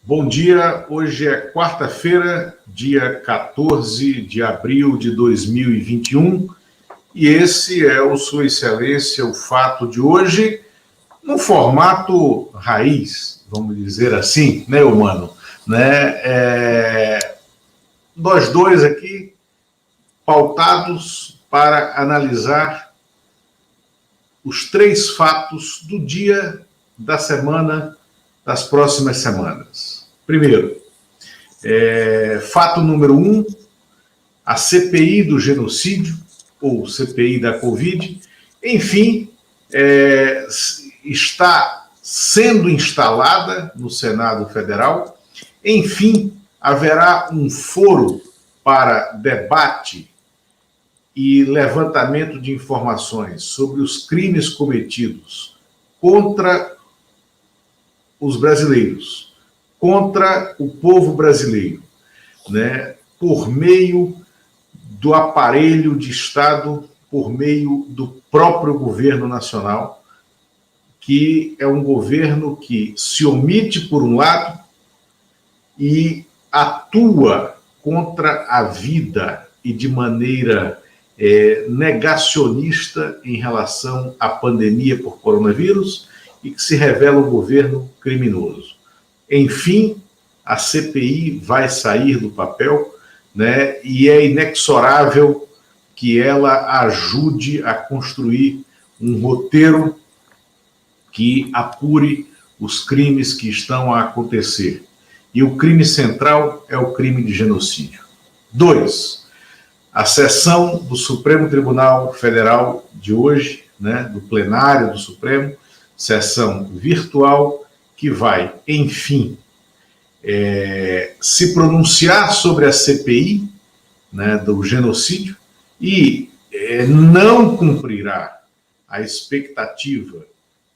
Bom dia, hoje é quarta-feira, dia 14 de abril de 2021, e esse é o Sua Excelência, o fato de hoje, no formato raiz, vamos dizer assim, né, humano? Nós dois aqui, pautados para analisar os três fatos do dia, da semana, das próximas semanas. Primeiro, fato número 1, a CPI do genocídio, ou CPI da Covid, enfim, está sendo instalada no Senado Federal. Enfim, haverá um foro para debate e levantamento de informações sobre os crimes cometidos contra os brasileiros, contra o povo brasileiro, né, por meio do aparelho de Estado, por meio do próprio governo nacional, que é um governo que se omite por um lado e atua contra a vida e de maneira negacionista em relação à pandemia por coronavírus e que se revela um governo criminoso. Enfim, a CPI vai sair do papel, né, e é inexorável que ela ajude a construir um roteiro que apure os crimes que estão a acontecer. E o crime central é o crime de genocídio. 2. A sessão do Supremo Tribunal Federal de hoje, né, do plenário do Supremo, sessão virtual, que vai, enfim, se pronunciar sobre a CPI, né, do genocídio e não cumprirá a expectativa,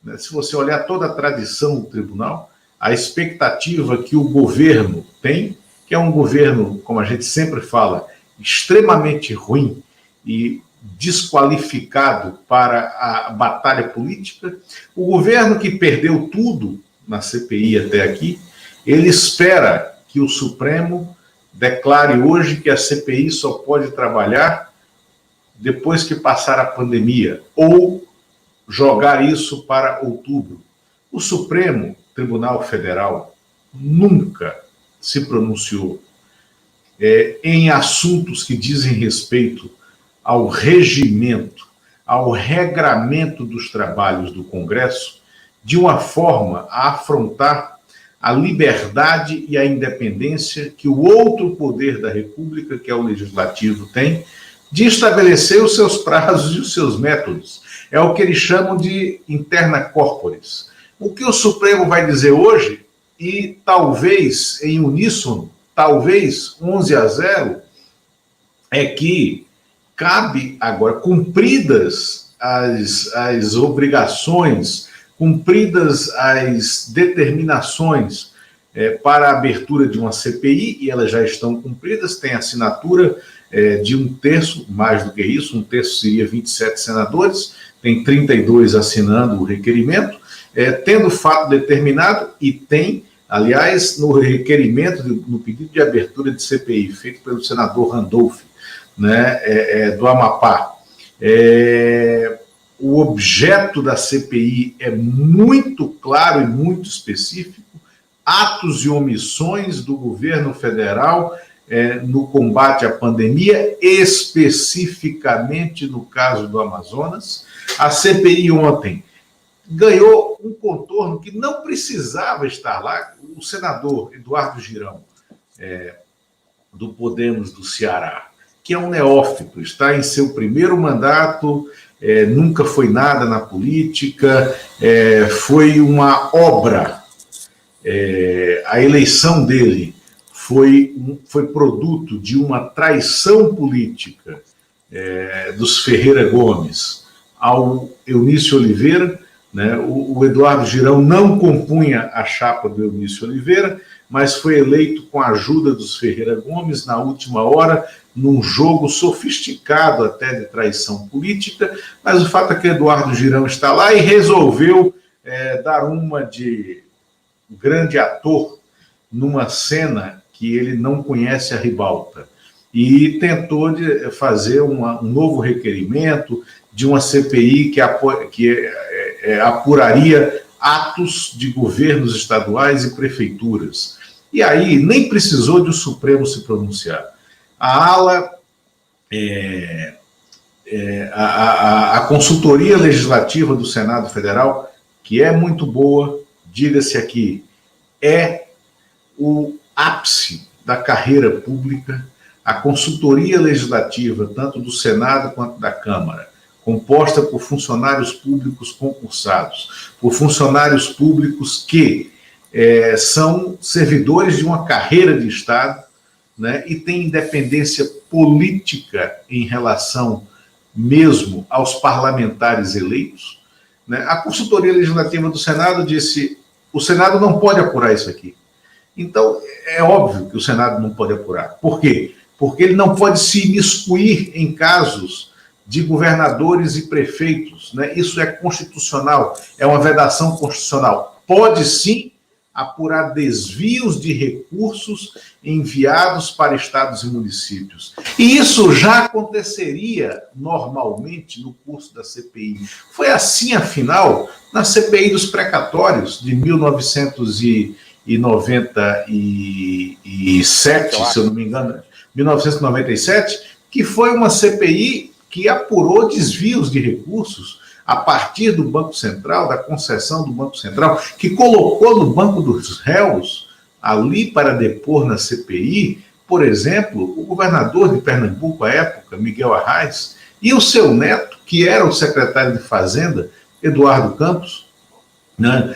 né, se você olhar toda a tradição do tribunal, a expectativa que o governo tem, que é um governo, como a gente sempre fala, extremamente ruim e desqualificado para a batalha política. O governo que perdeu tudo na CPI até aqui, ele espera que o Supremo declare hoje que a CPI só pode trabalhar depois que passar a pandemia, ou jogar isso para outubro. O Supremo Tribunal Federal nunca se pronunciou em assuntos que dizem respeito ao regimento, ao regramento dos trabalhos do Congresso, de uma forma a afrontar a liberdade e a independência que o outro poder da República, que é o Legislativo, tem, de estabelecer os seus prazos e os seus métodos. É o que eles chamam de interna corporis. O que o Supremo vai dizer hoje, e talvez em uníssono, talvez 11-0, é que cabe agora, cumpridas as obrigações, cumpridas as determinações para a abertura de uma CPI, e elas já estão cumpridas, tem assinatura de 1/3, mais do que isso, 1/3 seria 27 senadores, tem 32 assinando o requerimento, tendo o fato determinado, e tem, aliás, no requerimento, no pedido de abertura de CPI, feito pelo senador Randolph, né, do Amapá, o objeto da CPI é muito claro e muito específico: atos e omissões do governo federal no combate à pandemia, especificamente no caso do Amazonas. A CPI ontem ganhou um contorno que não precisava estar lá. O senador Eduardo Girão, do Podemos do Ceará, que é um neófito, está em seu primeiro mandato, nunca foi nada na política, foi uma obra. A eleição dele foi produto de uma traição política dos Ferreira Gomes ao Eunício Oliveira, né? O Eduardo Girão não compunha a chapa do Eunício Oliveira, mas foi eleito com a ajuda dos Ferreira Gomes na última hora, num jogo sofisticado até de traição política, mas o fato é que Eduardo Girão está lá e resolveu dar uma de grande ator numa cena que ele não conhece a ribalta e tentou fazer um novo requerimento de uma CPI que apuraria atos de governos estaduais e prefeituras. E aí nem precisou de o Supremo se pronunciar. A ala, a consultoria legislativa do Senado Federal, que é muito boa, diga-se aqui, é o ápice da carreira pública. A consultoria legislativa, tanto do Senado quanto da Câmara, composta por funcionários públicos concursados, por funcionários públicos que são servidores de uma carreira de Estado, né, e têm independência política em relação mesmo aos parlamentares eleitos, né? A consultoria legislativa do Senado disse: o Senado não pode apurar isso aqui. Então, é óbvio que o Senado não pode apurar. Por quê? Porque ele não pode se imiscuir em casos de governadores e prefeitos, né? Isso é constitucional, é uma vedação constitucional. Pode sim apurar desvios de recursos enviados para estados e municípios. E isso já aconteceria normalmente no curso da CPI. Foi assim, afinal, na CPI dos precatórios de 1997, se eu não me engano, 1997, que foi uma CPI que apurou desvios de recursos a partir do Banco Central, da concessão do Banco Central, que colocou no banco dos réus, ali para depor na CPI, por exemplo, o governador de Pernambuco à época, Miguel Arraes, e o seu neto, que era o secretário de Fazenda, Eduardo Campos, né,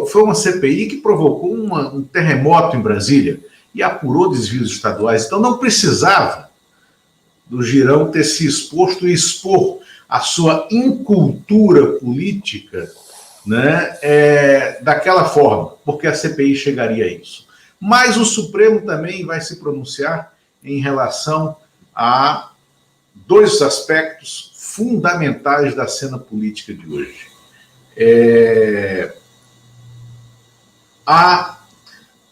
foi uma CPI que provocou um terremoto em Brasília e apurou desvios estaduais. Então não precisava do Girão ter se exposto e expor a sua incultura política, né, daquela forma, porque a CPI chegaria a isso. Mas o Supremo também vai se pronunciar em relação a dois aspectos fundamentais da cena política de hoje.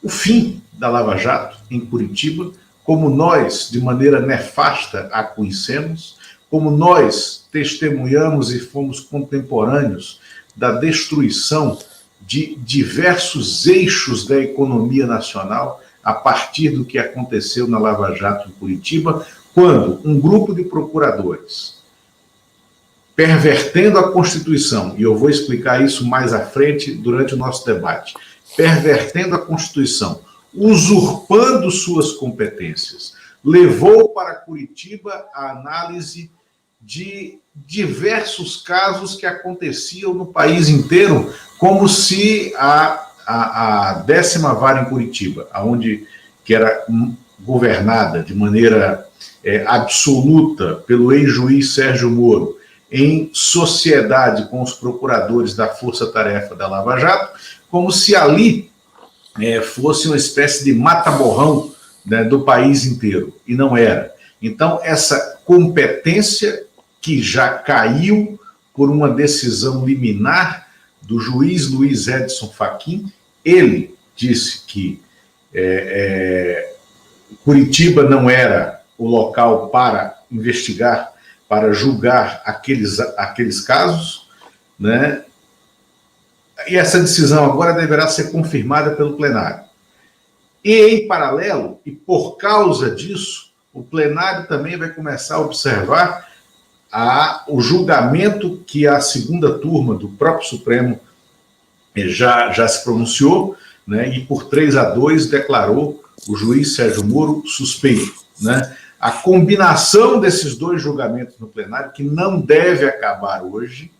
O fim da Lava Jato em Curitiba, como nós, de maneira nefasta, a conhecemos, como nós testemunhamos e fomos contemporâneos da destruição de diversos eixos da economia nacional a partir do que aconteceu na Lava Jato em Curitiba, quando um grupo de procuradores, pervertendo a Constituição, e eu vou explicar isso mais à frente durante o nosso debate, pervertendo a Constituição, usurpando suas competências, levou para Curitiba a análise de diversos casos que aconteciam no país inteiro, como se a 10ª vara em Curitiba, que era governada de maneira absoluta pelo ex-juiz Sérgio Moro, em sociedade com os procuradores da Força-Tarefa da Lava Jato, como se ali fosse uma espécie de mata-borrão, né, do país inteiro, e não era. Então, essa competência que já caiu por uma decisão liminar do juiz Luiz Edson Fachin, ele disse que Curitiba não era o local para investigar, para julgar aqueles casos, né? E essa decisão agora deverá ser confirmada pelo plenário. E, em paralelo, e por causa disso, o plenário também vai começar a observar o julgamento que a segunda turma do próprio Supremo já se pronunciou, né, e por 3-2 declarou o juiz Sérgio Moro suspeito, né? A combinação desses dois julgamentos no plenário, que não deve acabar hoje,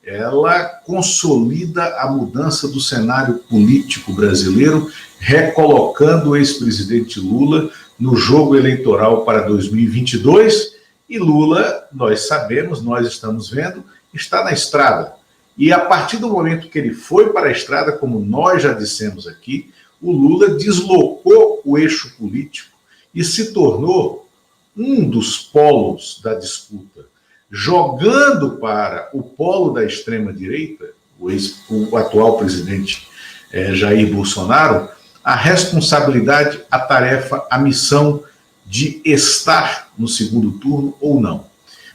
ela consolida a mudança do cenário político brasileiro, recolocando o ex-presidente Lula no jogo eleitoral para 2022, e Lula, nós sabemos, nós estamos vendo, está na estrada. E a partir do momento que ele foi para a estrada, como nós já dissemos aqui, o Lula deslocou o eixo político e se tornou um dos polos da disputa, jogando para o polo da extrema-direita, o atual presidente Jair Bolsonaro, a responsabilidade, a tarefa, a missão de estar no segundo turno ou não.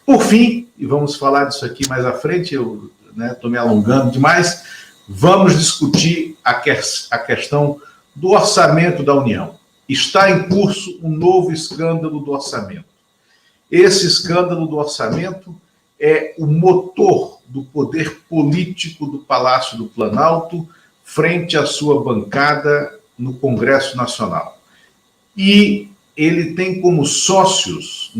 Por fim, e vamos falar disso aqui mais à frente, eu estou me alongando demais, vamos discutir a questão do orçamento da União. Está em curso um novo escândalo do orçamento. Esse escândalo do orçamento é o motor do poder político do Palácio do Planalto frente à sua bancada no Congresso Nacional. E ele tem como sócios,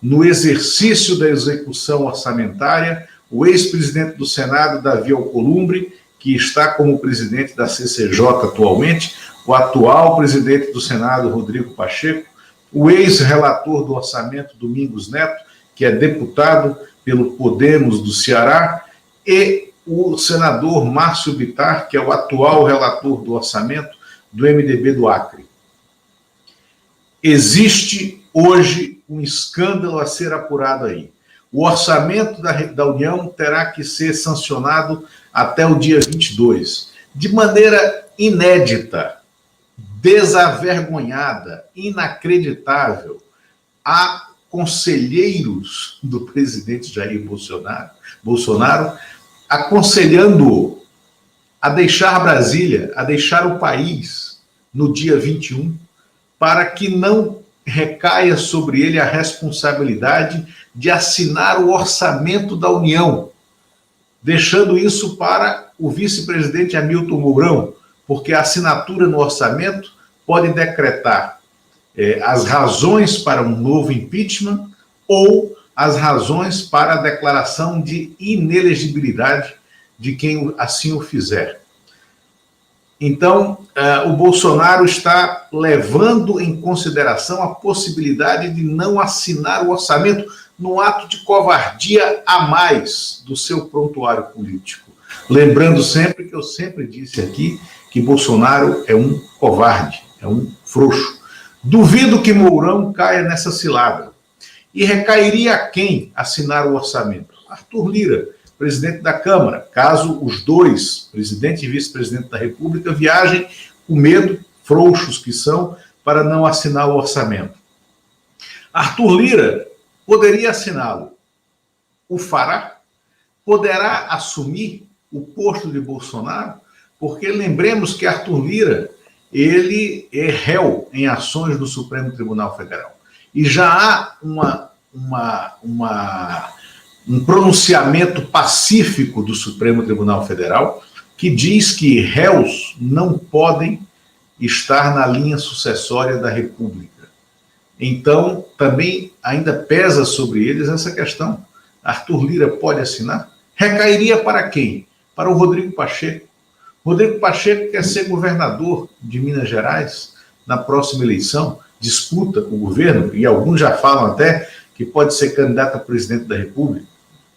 no exercício da execução orçamentária, o ex-presidente do Senado, Davi Alcolumbre, que está como presidente da CCJ atualmente, o atual presidente do Senado, Rodrigo Pacheco, o ex-relator do orçamento, Domingos Neto, que é deputado pelo Podemos do Ceará, e o senador Márcio Bittar, que é o atual relator do orçamento do MDB do Acre. Existe hoje um escândalo a ser apurado aí. O orçamento da União terá que ser sancionado até o dia 22. De maneira inédita, desavergonhada, inacreditável, há conselheiros do presidente Jair Bolsonaro aconselhando-o a deixar Brasília, a deixar o país no dia 21, para que não recaia sobre ele a responsabilidade de assinar o orçamento da União, deixando isso para o vice-presidente Hamilton Mourão, porque a assinatura no orçamento pode decretar as razões para um novo impeachment ou as razões para a declaração de inelegibilidade de quem assim o fizer. Então, o Bolsonaro está levando em consideração a possibilidade de não assinar o orçamento num ato de covardia a mais do seu prontuário político. Lembrando sempre que eu sempre disse aqui que Bolsonaro é um covarde, é um frouxo. Duvido que Mourão caia nessa cilada. E recairia a quem assinar o orçamento? Arthur Lira, presidente da Câmara, caso os dois, presidente e vice-presidente da República, viajem com medo, frouxos que são, para não assinar o orçamento. Arthur Lira poderia assiná-lo. O fará? Poderá assumir o posto de Bolsonaro? Porque lembremos que Arthur Lira, ele é réu em ações do Supremo Tribunal Federal. E já há um pronunciamento pacífico do Supremo Tribunal Federal que diz que réus não podem estar na linha sucessória da República. Então, também ainda pesa sobre eles essa questão. Arthur Lira pode assinar? Recairia para quem? Para o Rodrigo Pacheco. Rodrigo Pacheco quer ser governador de Minas Gerais na próxima eleição, disputa o governo, e alguns já falam até que pode ser candidato a presidente da República.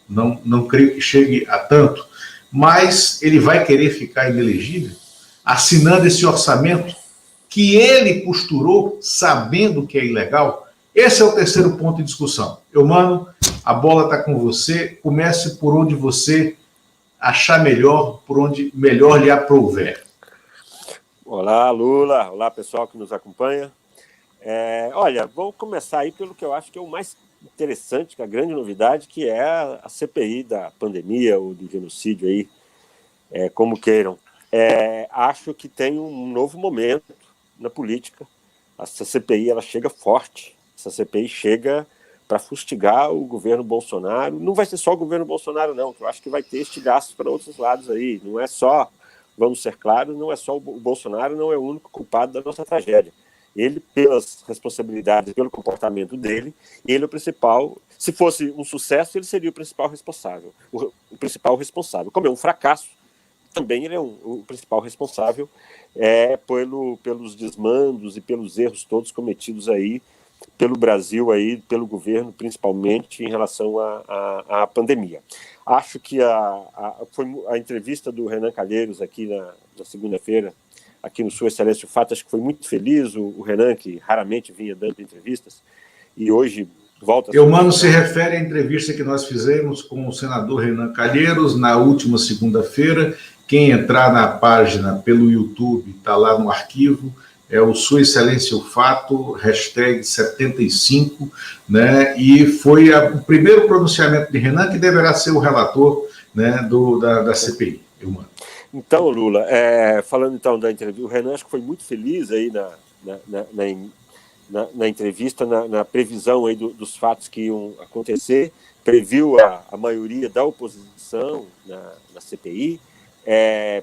Não creio que chegue a tanto, mas ele vai querer ficar inelegível, assinando esse orçamento que ele costurou, sabendo que é ilegal. Esse é o terceiro ponto de discussão. Eumano, a bola está com você. Comece por onde você achar melhor, por onde melhor lhe aprouver. Olá, Lula. Olá, pessoal que nos acompanha. Olha, vou começar aí pelo que eu acho que é o mais interessante, que é a grande novidade, que é a CPI da pandemia ou do genocídio aí, como queiram. Acho que tem um novo momento na política. Essa CPI ela chega forte. Essa CPI chega para fustigar o governo Bolsonaro. Não vai ser só o governo Bolsonaro, não. Eu acho que vai ter estigaços para outros lados aí. Não é só, vamos ser claros, não é só o Bolsonaro, não é o único culpado da nossa tragédia. Ele, pelas responsabilidades, pelo comportamento dele, ele é o principal. Se fosse um sucesso, ele seria o principal responsável. O principal responsável. Como é um fracasso, também ele é o principal responsável pelos desmandos e pelos erros todos cometidos aí pelo Brasil, aí, pelo governo, principalmente em relação à pandemia. Acho que foi a entrevista do Renan Calheiros aqui na segunda-feira, aqui no Sua Excelência o Fato, acho que foi muito feliz. O Renan, que raramente vinha dando entrevistas, e hoje Volta. Eumano se refere à entrevista que nós fizemos com o senador Renan Calheiros na última segunda-feira. Quem entrar na página pelo YouTube, está lá no arquivo, é o Sua Excelência o Fato, hashtag 75, né? E foi o primeiro pronunciamento de Renan, que deverá ser o relator, né, da CPI. Eumano. Então, Lula, falando então da entrevista, o Renan acho que foi muito feliz aí na entrevista, na previsão aí dos fatos que iam acontecer, previu a maioria da oposição na CPI,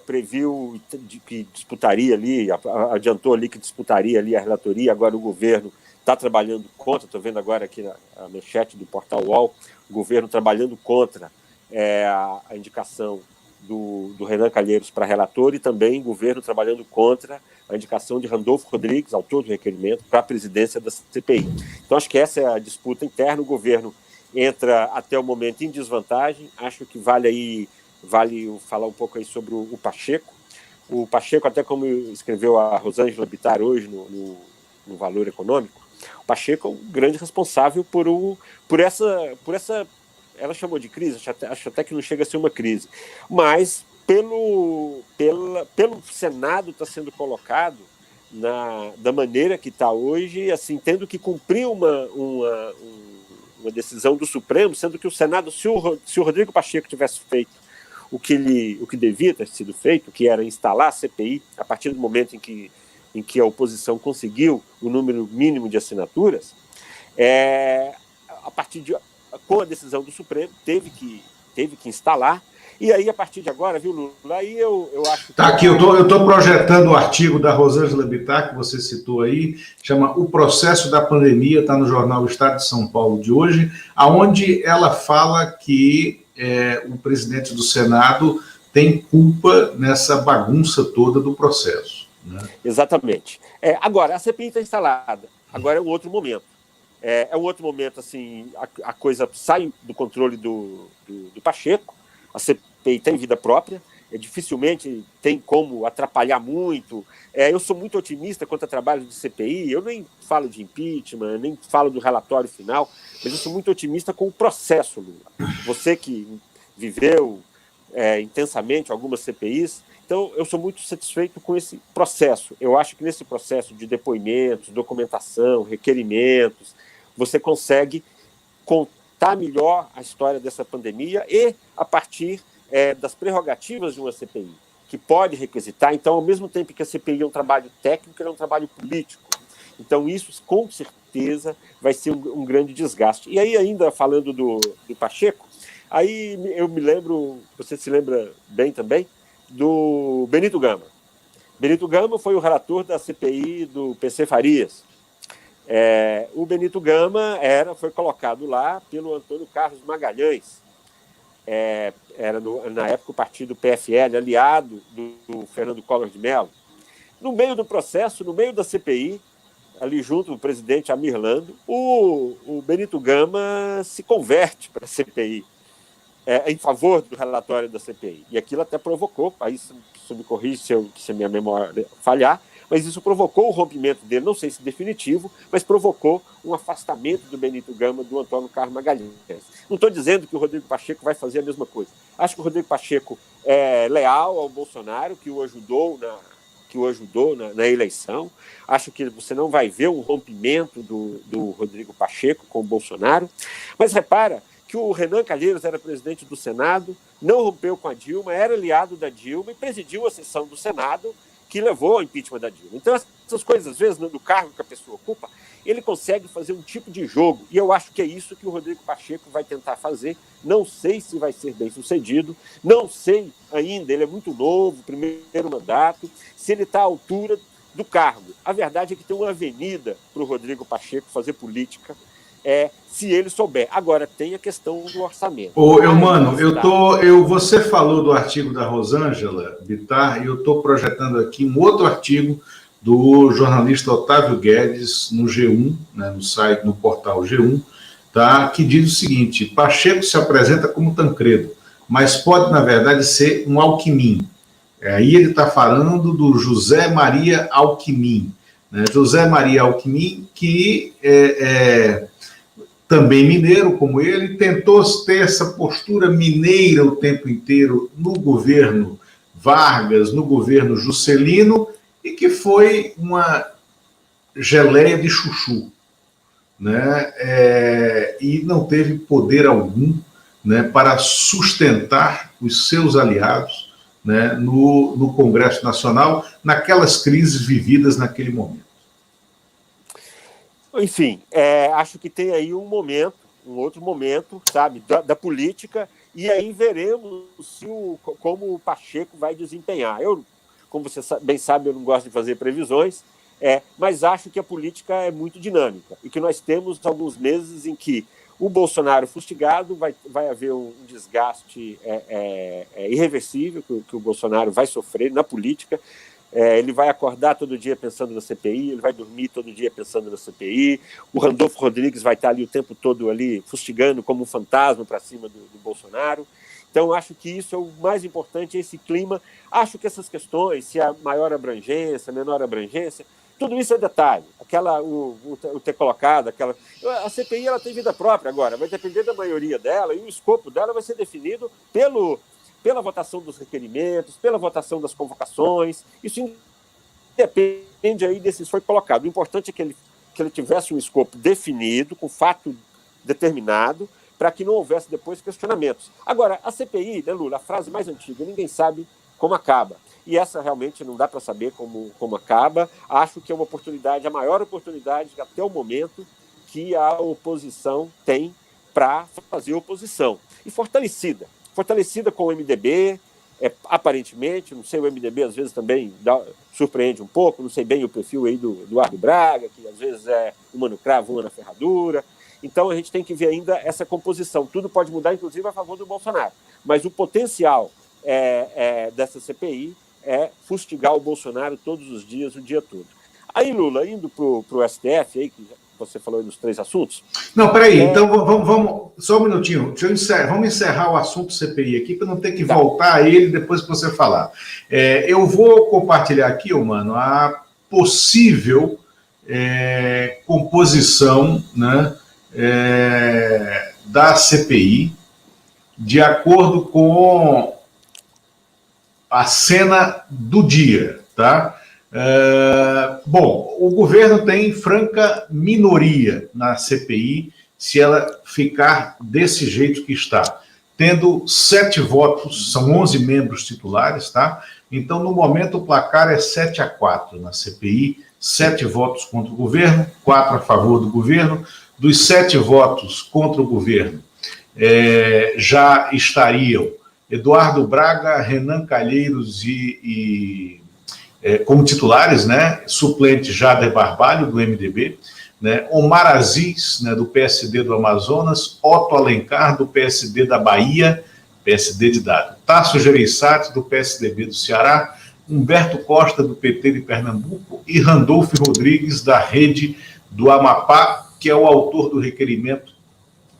previu que disputaria ali, adiantou ali que disputaria ali a relatoria, agora o governo está trabalhando contra, estou vendo agora aqui na manchete do portal UOL, o governo trabalhando contra a indicação do Renan Calheiros para relator e também o governo trabalhando contra a indicação de Randolfo Rodrigues, autor do requerimento, para a presidência da CPI. Então, acho que essa é a disputa interna. O governo entra até o momento em desvantagem. Acho que vale falar um pouco aí sobre o Pacheco. O Pacheco, até como escreveu a Rosângela Bittar hoje no Valor Econômico, o Pacheco é um grande responsável por essa ela chamou de crise, acho até que não chega a ser uma crise, mas pelo Senado está sendo colocado da maneira que está hoje, assim, tendo que cumprir uma decisão do Supremo, sendo que o Senado, se o Rodrigo Pacheco tivesse feito o que devia ter sido feito, que era instalar a CPI a partir do momento em que a oposição conseguiu o número mínimo de assinaturas, com a decisão do Supremo, teve que instalar. E aí, a partir de agora, viu, Lula? Aí eu acho que... Tá aqui, eu estou projetando o artigo da Rosângela Bittar, que você citou aí, chama O Processo da Pandemia, está no jornal Estado de São Paulo de hoje, aonde ela fala que o presidente do Senado tem culpa nessa bagunça toda do processo. Né? Exatamente. Agora, a CPI está instalada. Agora é um outro momento. É um outro momento, assim, a coisa sai do controle do Pacheco, a CPI tem vida própria, dificilmente tem como atrapalhar muito. Eu sou muito otimista quanto a trabalho de CPI, eu nem falo de impeachment, nem falo do relatório final, mas eu sou muito otimista com o processo, Lula. Você que viveu intensamente algumas CPIs, então eu sou muito satisfeito com esse processo. Eu acho que nesse processo de depoimentos, documentação, requerimentos, você consegue contar melhor a história dessa pandemia e a partir das prerrogativas de uma CPI, que pode requisitar. Então, ao mesmo tempo que a CPI é um trabalho técnico, é um trabalho político. Então, isso, com certeza, vai ser um grande desgaste. E aí, ainda falando do Pacheco, aí eu me lembro, você se lembra bem também, do Benito Gama. Benito Gama foi o relator da CPI do PC Farias. O Benito Gama foi colocado lá pelo Antônio Carlos Magalhães. Era, na época, o partido PFL, aliado do Fernando Collor de Mello. No meio do processo, no meio da CPI, ali junto do presidente Amir Lando, o Benito Gama se converte para a CPI, em favor do relatório da CPI. E aquilo até provocou, aí você me corrige se a minha memória falhar, mas isso provocou o rompimento dele, não sei se definitivo, mas provocou um afastamento do Benito Gama do Antônio Carlos Magalhães. Não estou dizendo que o Rodrigo Pacheco vai fazer a mesma coisa. Acho que o Rodrigo Pacheco é leal ao Bolsonaro, que o ajudou na eleição. Acho que você não vai ver um rompimento do Rodrigo Pacheco com o Bolsonaro. Mas repara que o Renan Calheiros era presidente do Senado, não rompeu com a Dilma, era aliado da Dilma e presidiu a sessão do Senado que levou ao impeachment da Dilma. Então, essas coisas, às vezes, do cargo que a pessoa ocupa, ele consegue fazer um tipo de jogo. E eu acho que é isso que o Rodrigo Pacheco vai tentar fazer. Não sei se vai ser bem sucedido, não sei ainda, ele é muito novo, primeiro mandato, se ele está à altura do cargo. A verdade é que tem uma avenida para o Rodrigo Pacheco fazer política, se ele souber. Agora, tem a questão do orçamento. Eumano, você falou do artigo da Rosângela Bittar e eu estou projetando aqui um outro artigo do jornalista Otávio Guedes no G1, né, no site, no portal G1, tá, que diz o seguinte: Pacheco se apresenta como Tancredo, mas pode, na verdade, ser um Alckmin. Aí ele está falando do José Maria Alckmin. Né? José Maria Alckmin, que também mineiro como ele, tentou ter essa postura mineira o tempo inteiro no governo Vargas, no governo Juscelino, e que foi uma geleia de chuchu, né? E não teve poder algum, né, para sustentar os seus aliados, né, no Congresso Nacional, naquelas crises vividas naquele momento. Enfim, acho que tem aí um outro momento, sabe, da política, e aí veremos como o Pacheco vai desempenhar. Como você bem sabe, eu não gosto de fazer previsões, mas acho que a política é muito dinâmica e que nós temos alguns meses em que o Bolsonaro fustigado, vai haver um desgaste irreversível que o Bolsonaro vai sofrer na política. Ele vai acordar todo dia pensando na CPI, ele vai dormir todo dia pensando na CPI, o Randolfo Rodrigues vai estar ali o tempo todo ali fustigando como um fantasma para cima do Bolsonaro. Então, acho que isso é o mais importante, esse clima. Acho que essas questões, se há maior abrangência, menor abrangência, tudo isso é detalhe. O ter colocado a CPI ela tem vida própria agora, vai depender da maioria dela, e o escopo dela vai ser definido pela votação dos requerimentos, pela votação das convocações. Isso depende aí desse foi colocado. O importante é que ele tivesse um escopo definido, com fato determinado, para que não houvesse depois questionamentos. Agora, a CPI, né, Lula, a frase mais antiga, ninguém sabe como acaba. E essa realmente não dá para saber como acaba. Acho que é uma oportunidade, a maior oportunidade até o momento que a oposição tem para fazer oposição. E fortalecida com o MDB, aparentemente, não sei, o MDB às vezes também surpreende um pouco, não sei bem o perfil aí do Eduardo Braga, que às vezes é uma no cravo, uma na ferradura. Então a gente tem que ver ainda essa composição. Tudo pode mudar, inclusive, a favor do Bolsonaro. Mas o potencial dessa CPI é fustigar o Bolsonaro todos os dias, o dia todo. Aí, Lula, indo para o STF, aí, que você falou aí dos 3 assuntos. Não, peraí, então vamos só um minutinho. Vamos encerrar o assunto CPI aqui, para não ter que voltar a ele depois que você falar. Eu vou compartilhar aqui, mano, a possível composição, né, da CPI, de acordo com a cena do dia, tá? Bom, o governo tem franca minoria na CPI se ela ficar desse jeito que está, tendo 7 votos, são 11 membros titulares, tá? Então, no momento, o placar é 7-4 na CPI, 7 votos contra o governo, 4 a favor do governo. Dos 7 votos contra o governo, já estariam Eduardo Braga, Renan Calheiros como titulares, né? Suplente Jader Barbalho, do MDB, né? Omar Aziz, né, do PSD do Amazonas, Otto Alencar, do PSD da Bahia, PSD de Dado, Tasso Gereissati, do PSDB do Ceará, Humberto Costa, do PT de Pernambuco, e Randolfo Rodrigues, da Rede do Amapá, que é o autor do requerimento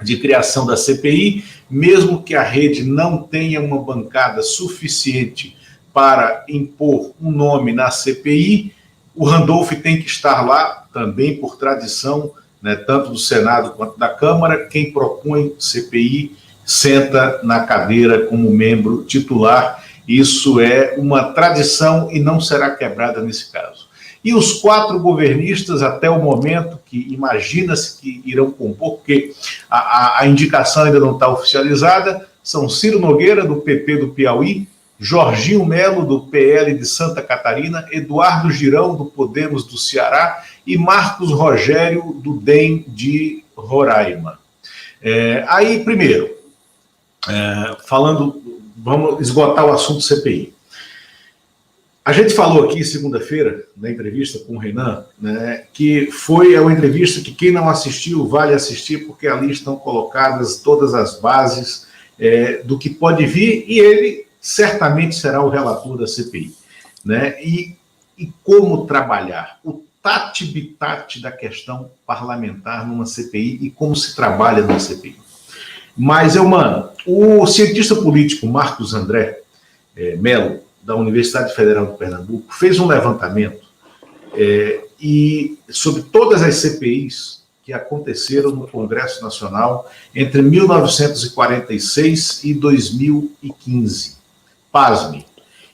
de criação da CPI, mesmo que a Rede não tenha uma bancada suficiente para impor um nome na CPI, o Randolph tem que estar lá, também por tradição, né, tanto do Senado quanto da Câmara. Quem propõe CPI senta na cadeira como membro titular. Isso é uma tradição e não será quebrada nesse caso. E os 4 governistas, até o momento, que imagina-se que irão compor, porque a indicação ainda não está oficializada, são Ciro Nogueira, do PP do Piauí, Jorginho Melo, do PL de Santa Catarina, Eduardo Girão, do Podemos do Ceará, e Marcos Rogério, do DEM de Roraima. Aí, primeiro, vamos esgotar o assunto CPI. A gente falou aqui segunda-feira, na entrevista com o Renan, né, que é uma entrevista que quem não assistiu vale assistir, porque ali estão colocadas todas as bases do que pode vir, e ele certamente será o relator da CPI. Né, e como trabalhar, o tati-bitate da questão parlamentar numa CPI e como se trabalha numa CPI. Mas, mano, o cientista político Marcos André Melo, da Universidade Federal de Pernambuco, fez um levantamento e sobre todas as CPIs que aconteceram no Congresso Nacional entre 1946 e 2015. Pasme.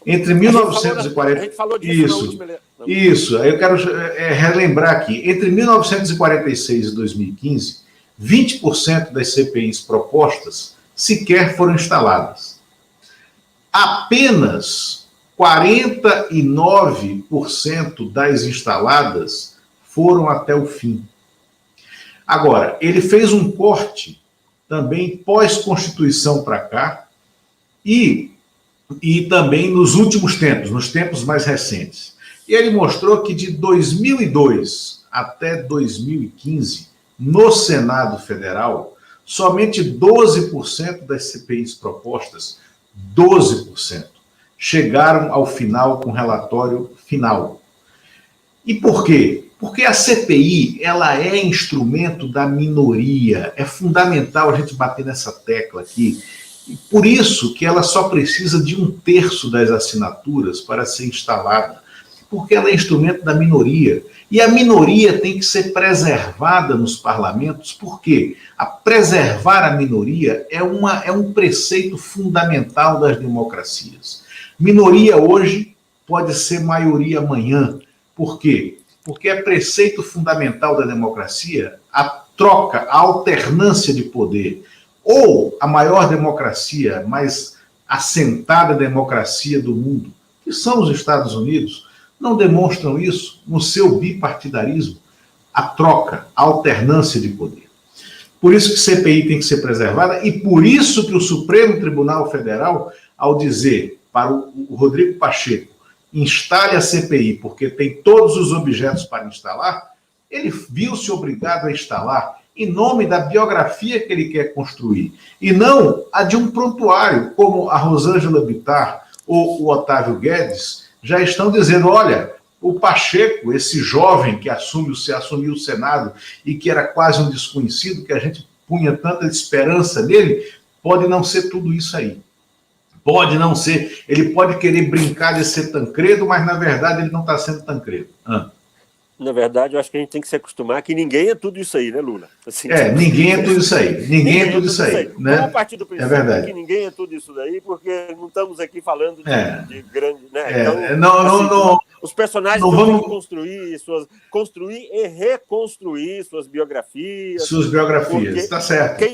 Entre 1940... A gente falou disso na última... Isso. Aí eu quero relembrar aqui. Entre 1946 e 2015, 20% das CPIs propostas sequer foram instaladas. Apenas 49% das instaladas foram até o fim. Agora, ele fez um corte também pós-Constituição para cá e também nos últimos tempos, nos tempos mais recentes. E ele mostrou que de 2002 até 2015, no Senado Federal, somente 12% das CPIs propostas, 12%, chegaram ao final com relatório final. E por quê? Porque a CPI, ela é instrumento da minoria. É fundamental a gente bater nessa tecla aqui. E por isso que ela só precisa de 1/3 das assinaturas para ser instalada. Porque ela é instrumento da minoria. E a minoria tem que ser preservada nos parlamentos, porque preservar a minoria é um preceito fundamental das democracias. Minoria hoje pode ser maioria amanhã. Por quê? Porque é preceito fundamental da democracia a troca, a alternância de poder. Ou a maior democracia, mais assentada democracia do mundo, que são os Estados Unidos, não demonstram isso no seu bipartidarismo, a troca, a alternância de poder. Por isso que CPI tem que ser preservada e por isso que o Supremo Tribunal Federal, ao dizer para o Rodrigo Pacheco, instale a CPI porque tem todos os objetos para instalar, ele viu-se obrigado a instalar em nome da biografia que ele quer construir, e não a de um prontuário, como a Rosângela Bittar ou o Otávio Guedes já estão dizendo, olha, o Pacheco, esse jovem que assumiu o Senado e que era quase um desconhecido, que a gente punha tanta esperança nele, pode não ser tudo isso aí. Pode não ser. Ele pode querer brincar de ser Tancredo, mas na verdade ele não está sendo Tancredo. Na verdade, eu acho que a gente tem que se acostumar que ninguém é tudo isso aí, né, Lula? Assim, ninguém é tudo isso aí. Ninguém é tudo isso aí. Né? Vamos partir do princípio que ninguém é tudo isso daí, porque não estamos aqui falando de grande... Né? Então, os personagens têm que construir e reconstruir suas biografias. Suas biografias, está certo.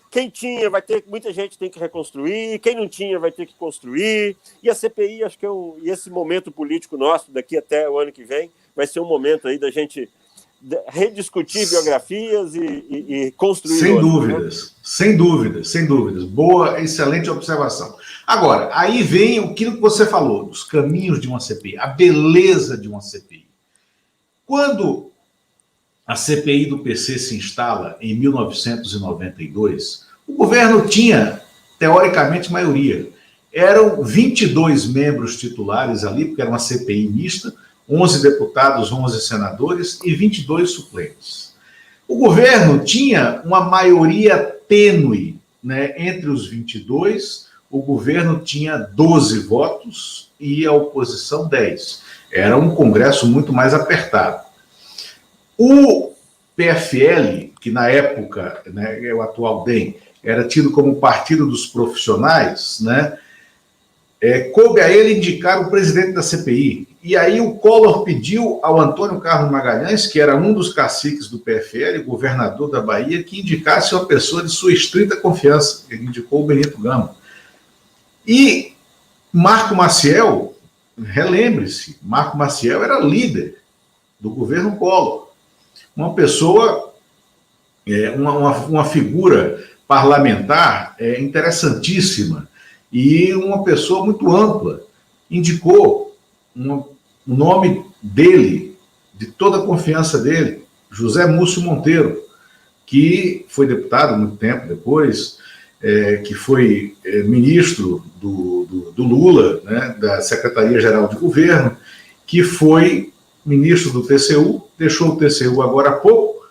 Quem tinha vai ter... Muita gente tem que reconstruir, quem não tinha vai ter que construir. E a CPI, acho que e esse momento político nosso, daqui até o ano que vem, vai ser um momento aí da gente rediscutir biografias e construir... Sem dúvidas. Boa, excelente observação. Agora, aí vem aquilo que você falou, os caminhos de uma CPI, a beleza de uma CPI. Quando a CPI do PC se instala em 1992, o governo tinha, teoricamente, maioria. Eram 22 membros titulares ali, porque era uma CPI mista, 11 deputados, 11 senadores e 22 suplentes. O governo tinha uma maioria tênue, né? Entre os 22, o governo tinha 12 votos e a oposição 10. Era um Congresso muito mais apertado. O PFL, que na época, né, é o atual DEM, era tido como partido dos profissionais, né? Coube a ele indicar o presidente da CPI. E aí o Collor pediu ao Antônio Carlos Magalhães, que era um dos caciques do PFL, governador da Bahia, que indicasse uma pessoa de sua estrita confiança. Ele indicou o Benito Gama. E Marco Maciel, relembre-se, Marco Maciel era líder do governo Collor. Uma pessoa, uma figura parlamentar interessantíssima e uma pessoa muito ampla. Indicou o nome dele, de toda a confiança dele, José Múcio Monteiro, que foi deputado muito tempo depois, que foi ministro do Lula, né, da Secretaria-Geral de Governo, que foi ministro do TCU, deixou o TCU agora há pouco,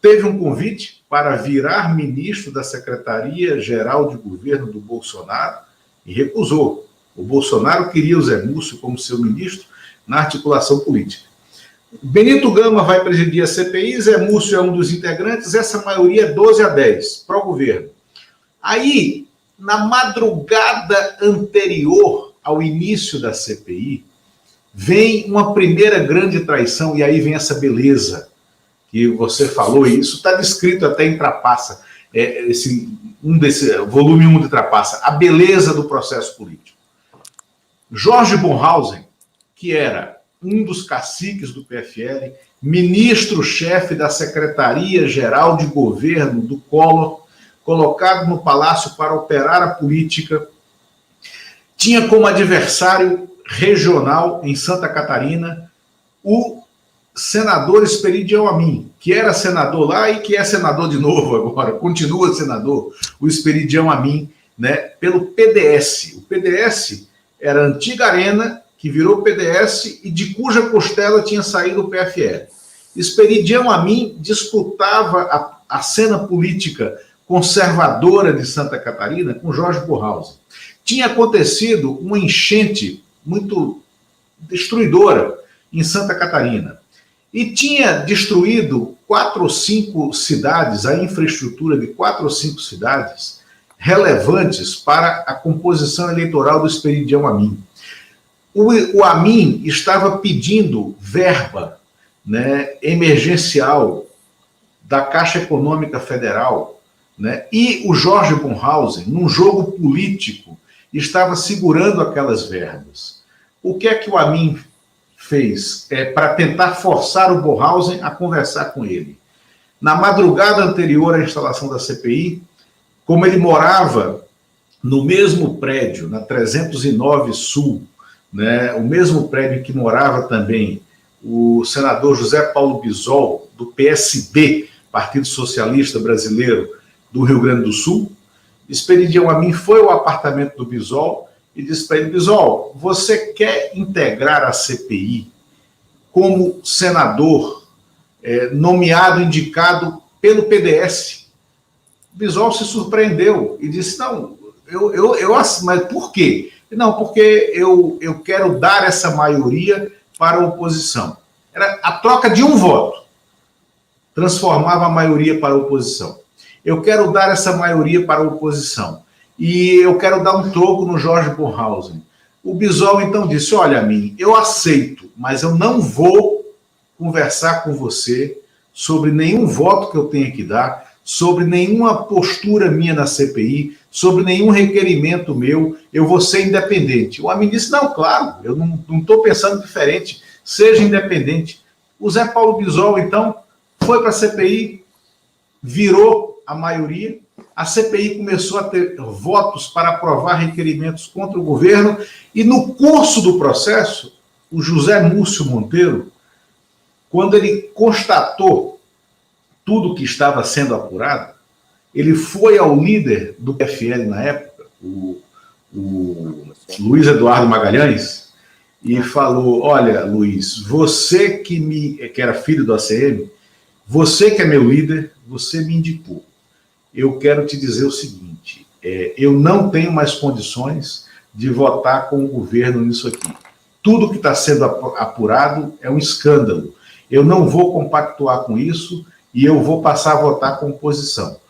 teve um convite para virar ministro da Secretaria-Geral de Governo do Bolsonaro e recusou. O Bolsonaro queria o Zé Múcio como seu ministro na articulação política. Benito Gama vai presidir a CPI, Zé Múcio é um dos integrantes, essa maioria é 12-10 para o governo. Aí, na madrugada anterior ao início da CPI, vem uma primeira grande traição, e aí vem essa beleza que você falou, e isso está descrito até em Trapaça, volume 1 de Trapaça, a beleza do processo político. Jorge Bornhausen, que era um dos caciques do PFL, ministro-chefe da Secretaria-Geral de Governo do Collor, colocado no palácio para operar a política, tinha como adversário regional em Santa Catarina o senador Esperidião Amin, que era senador lá e que é senador de novo agora, continua senador, o Esperidião Amin, né, pelo PDS. O PDS era a antiga Arena, que virou PDS e de cuja costela tinha saído o PFL. Esperidião Amin disputava a cena política conservadora de Santa Catarina com Jorge Bornhausen. Tinha acontecido uma enchente muito destruidora em Santa Catarina e tinha destruído 4 ou 5 cidades, a infraestrutura de 4 ou 5 cidades relevantes para a composição eleitoral do Esperidião Amin. O Amin estava pedindo verba, né, emergencial da Caixa Econômica Federal, né, e o Jorge Bornhausen, num jogo político, estava segurando aquelas verbas. O que é que o Amin fez para tentar forçar o Bornhausen a conversar com ele? Na madrugada anterior à instalação da CPI, como ele morava no mesmo prédio, na 309 Sul, né, o mesmo prédio que morava também o senador José Paulo Bisol, do PSB, Partido Socialista Brasileiro do Rio Grande do Sul, Esperidião Amin foi ao apartamento do Bisol e disse para ele: Bisol, você quer integrar a CPI como senador nomeado, indicado pelo PDS? O Bisol se surpreendeu e disse: não, mas por quê? Não, porque eu quero dar essa maioria para a oposição. Era a troca de um voto, transformava a maioria para a oposição. Eu quero dar essa maioria para a oposição. E eu quero dar um troco no Jorge Bornhausen. O Bisol então disse: olha, Amin, eu aceito, mas eu não vou conversar com você sobre nenhum voto que eu tenha que dar, sobre nenhuma postura minha na CPI, sobre nenhum requerimento meu, eu vou ser independente. O Amin disse: não, claro, eu não estou pensando diferente, seja independente. O Zé Paulo Bisol, então, foi para a CPI, virou a maioria, a CPI começou a ter votos para aprovar requerimentos contra o governo, e no curso do processo, o José Múcio Monteiro, quando ele constatou tudo que estava sendo apurado, ele foi ao líder do PFL na época, o Luiz Eduardo Magalhães, e falou: olha, Luiz, você que era filho do ACM, você que é meu líder, você me indicou. Eu quero te dizer o seguinte, eu não tenho mais condições de votar com o governo nisso aqui. Tudo que está sendo apurado é um escândalo. Eu não vou compactuar com isso e eu vou passar a votar com oposição.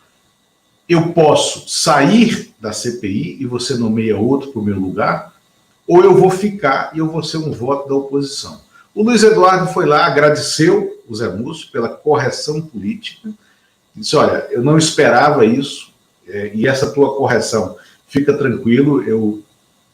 Eu posso sair da CPI e você nomeia outro para o meu lugar, ou eu vou ficar e eu vou ser um voto da oposição. O Luiz Eduardo foi lá, agradeceu o Zé Múcio pela correção política, disse: olha, eu não esperava isso, e essa tua correção, fica tranquilo, eu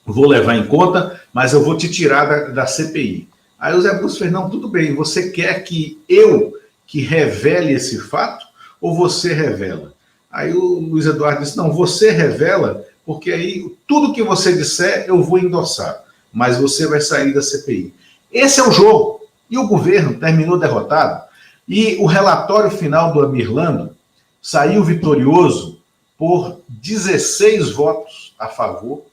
vou levar em conta, mas eu vou te tirar da CPI. Aí o Zé Múcio fez: não, tudo bem, você quer que eu que revele esse fato, ou você revela? Aí o Luiz Eduardo disse: não, você revela, porque aí tudo que você disser eu vou endossar, mas você vai sair da CPI. Esse é o jogo. E o governo terminou derrotado, e o relatório final do Amir Lando saiu vitorioso por 16 votos a favor,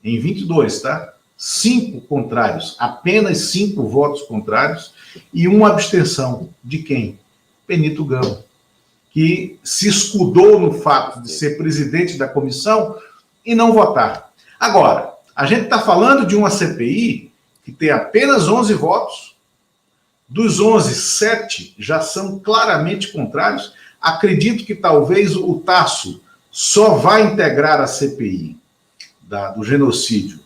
em 22, tá? 5 contrários, apenas 5 votos contrários, e uma abstenção. De quem? Benito Gama, que se escudou no fato de ser presidente da comissão e não votar. Agora, a gente está falando de uma CPI que tem apenas 11 votos, Dos 11, 7 já são claramente contrários. Acredito que talvez o Tasso só vai integrar a CPI do genocídio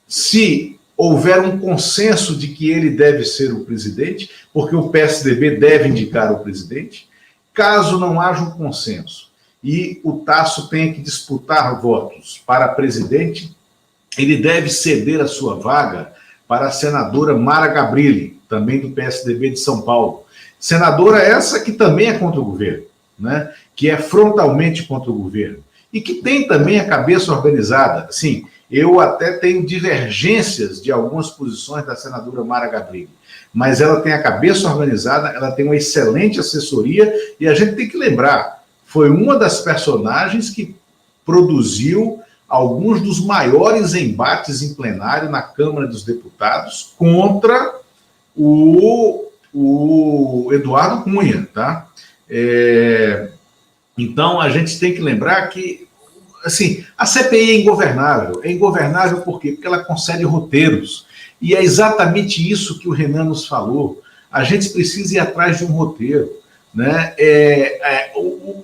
se houver um consenso de que ele deve ser o presidente, porque o PSDB deve indicar o presidente. Caso não haja um consenso e o Tasso tenha que disputar votos para presidente, ele deve ceder a sua vaga para a senadora Mara Gabrilli, também do PSDB de São Paulo. Senadora essa que também é contra o governo, né? Que é frontalmente contra o governo e que tem também a cabeça organizada. Sim, eu até tenho divergências de algumas posições da senadora Mara Gabrilli, mas ela tem a cabeça organizada, ela tem uma excelente assessoria e a gente tem que lembrar, foi uma das personagens que produziu alguns dos maiores embates em plenário na Câmara dos Deputados contra o Eduardo Cunha, tá? Então, a gente tem que lembrar que, assim, a CPI é ingovernável. É ingovernável por quê? Porque ela concede roteiros. E é exatamente isso que o Renan nos falou. A gente precisa ir atrás de um roteiro, né?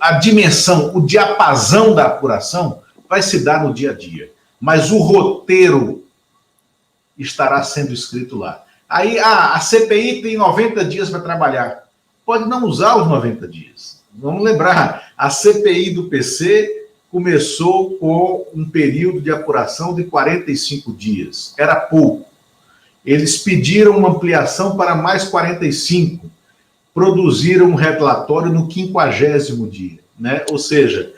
A dimensão, o diapasão da apuração vai se dar no dia a dia. Mas o roteiro estará sendo escrito lá. Aí, a CPI tem 90 dias para trabalhar. Pode não usar os 90 dias. Vamos lembrar, a CPI do PC começou com um período de apuração de 45 dias. Era pouco. Eles pediram uma ampliação para mais 45. Produziram um relatório no 50º dia, né? Ou seja,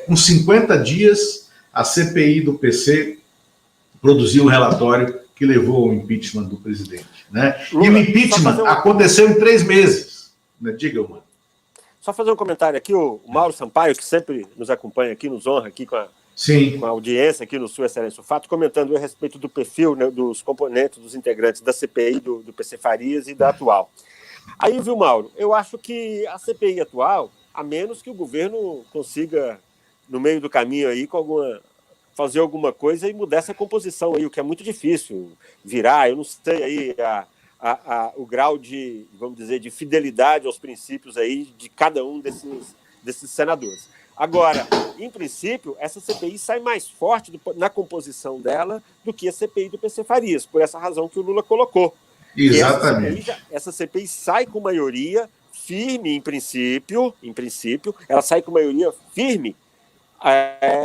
com 50 dias, a CPI do PC produziu um relatório que levou ao impeachment do presidente, né? Lula, e o impeachment aconteceu em 3 meses. Né? Diga, mano. Só fazer um comentário aqui, o Mauro Sampaio, que sempre nos acompanha aqui, nos honra aqui com a audiência aqui no Sua Excelência o Fato, comentando a respeito do perfil, né, dos componentes, dos integrantes da CPI, do PC Farias e da atual. Aí, viu, Mauro, eu acho que a CPI atual, a menos que o governo consiga, no meio do caminho aí, fazer alguma coisa e mudar essa composição aí, o que é muito difícil virar, eu não sei aí o grau de, vamos dizer, de fidelidade aos princípios aí de cada um desses senadores. Agora, em princípio, essa CPI sai mais forte na composição dela do que a CPI do PC Farias, por essa razão que o Lula colocou. Exatamente. Essa CPI sai com maioria firme, em princípio, ela sai com maioria firme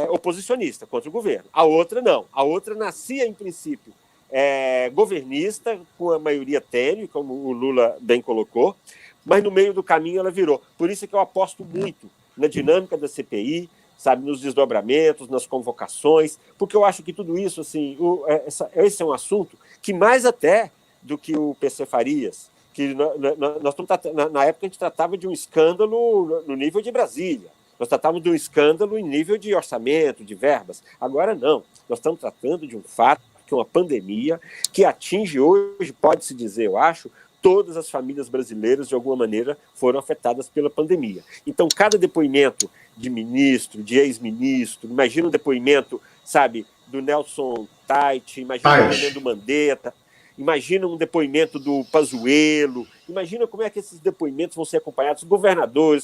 oposicionista contra o governo. A outra não. A outra nascia, em princípio, governista, com a maioria tênue, como o Lula bem colocou, mas no meio do caminho ela virou. Por isso é que eu aposto muito na dinâmica da CPI, sabe, nos desdobramentos, nas convocações, porque eu acho que tudo isso, assim, esse é um assunto que mais até do que o PC Farias, que nós estamos na época a gente tratava de um escândalo no nível de Brasília, nós tratávamos de um escândalo em nível de orçamento, de verbas. Agora não, nós estamos tratando de um fato, que é uma pandemia, que atinge hoje, pode-se dizer, eu acho, todas as famílias brasileiras, de alguma maneira, foram afetadas pela pandemia. Então, cada depoimento de ministro, de ex-ministro, imagina um depoimento, sabe, do Nelson Tait, imagina o depoimento do Mandetta, imagina um depoimento do Pazuello, imagina como é que esses depoimentos vão ser acompanhados, governor,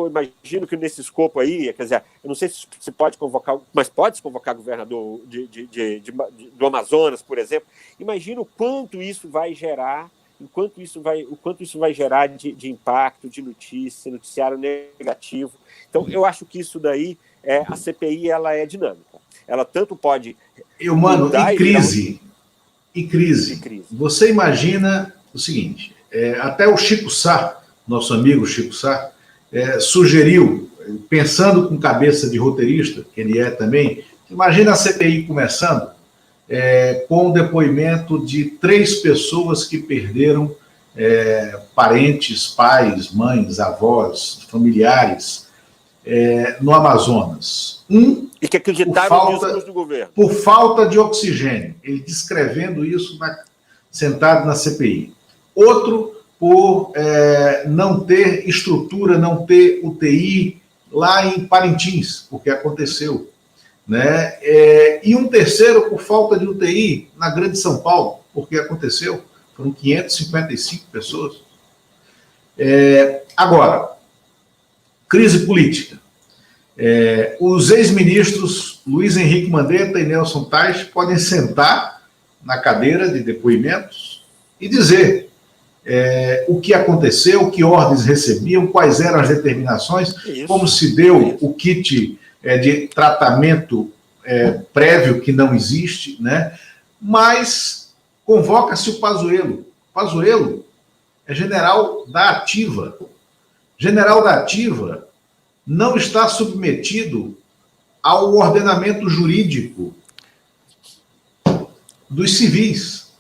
imagino que nesse escopo aí, quer dizer, eu não sei se se pode convocar, mas pode-se convocar governador do Amazonas, por exemplo, imagina o quanto isso vai gerar, o quanto isso vai gerar de impacto, de noticiário negativo. Então, eu acho que isso daí, a CPI, ela é dinâmica. Ela tanto pode... E crise. Você imagina o seguinte, até o Chico Sá, nosso amigo Chico Sá, sugeriu, pensando com cabeça de roteirista, que ele é também, imagina a CPI começando com o depoimento de 3 pessoas que perderam parentes, pais, mães, avós, familiares no Amazonas. E que acreditaram no discurso do governo. Por falta de oxigênio. Ele descrevendo isso sentado na CPI. Outro por não ter estrutura, não ter UTI lá em Parintins, porque aconteceu. Né? E um terceiro por falta de UTI na Grande São Paulo, porque aconteceu. Foram 555 pessoas. Agora, crise política. Os ex-ministros Luiz Henrique Mandetta e Nelson Tais podem sentar na cadeira de depoimentos e dizer o que aconteceu, que ordens recebiam, quais eram as determinações, como se deu o kit de tratamento prévio que não existe, né? Mas convoca-se o Pazuello. Pazuello é general da ativa. General da ativa não está submetido ao ordenamento jurídico dos civis.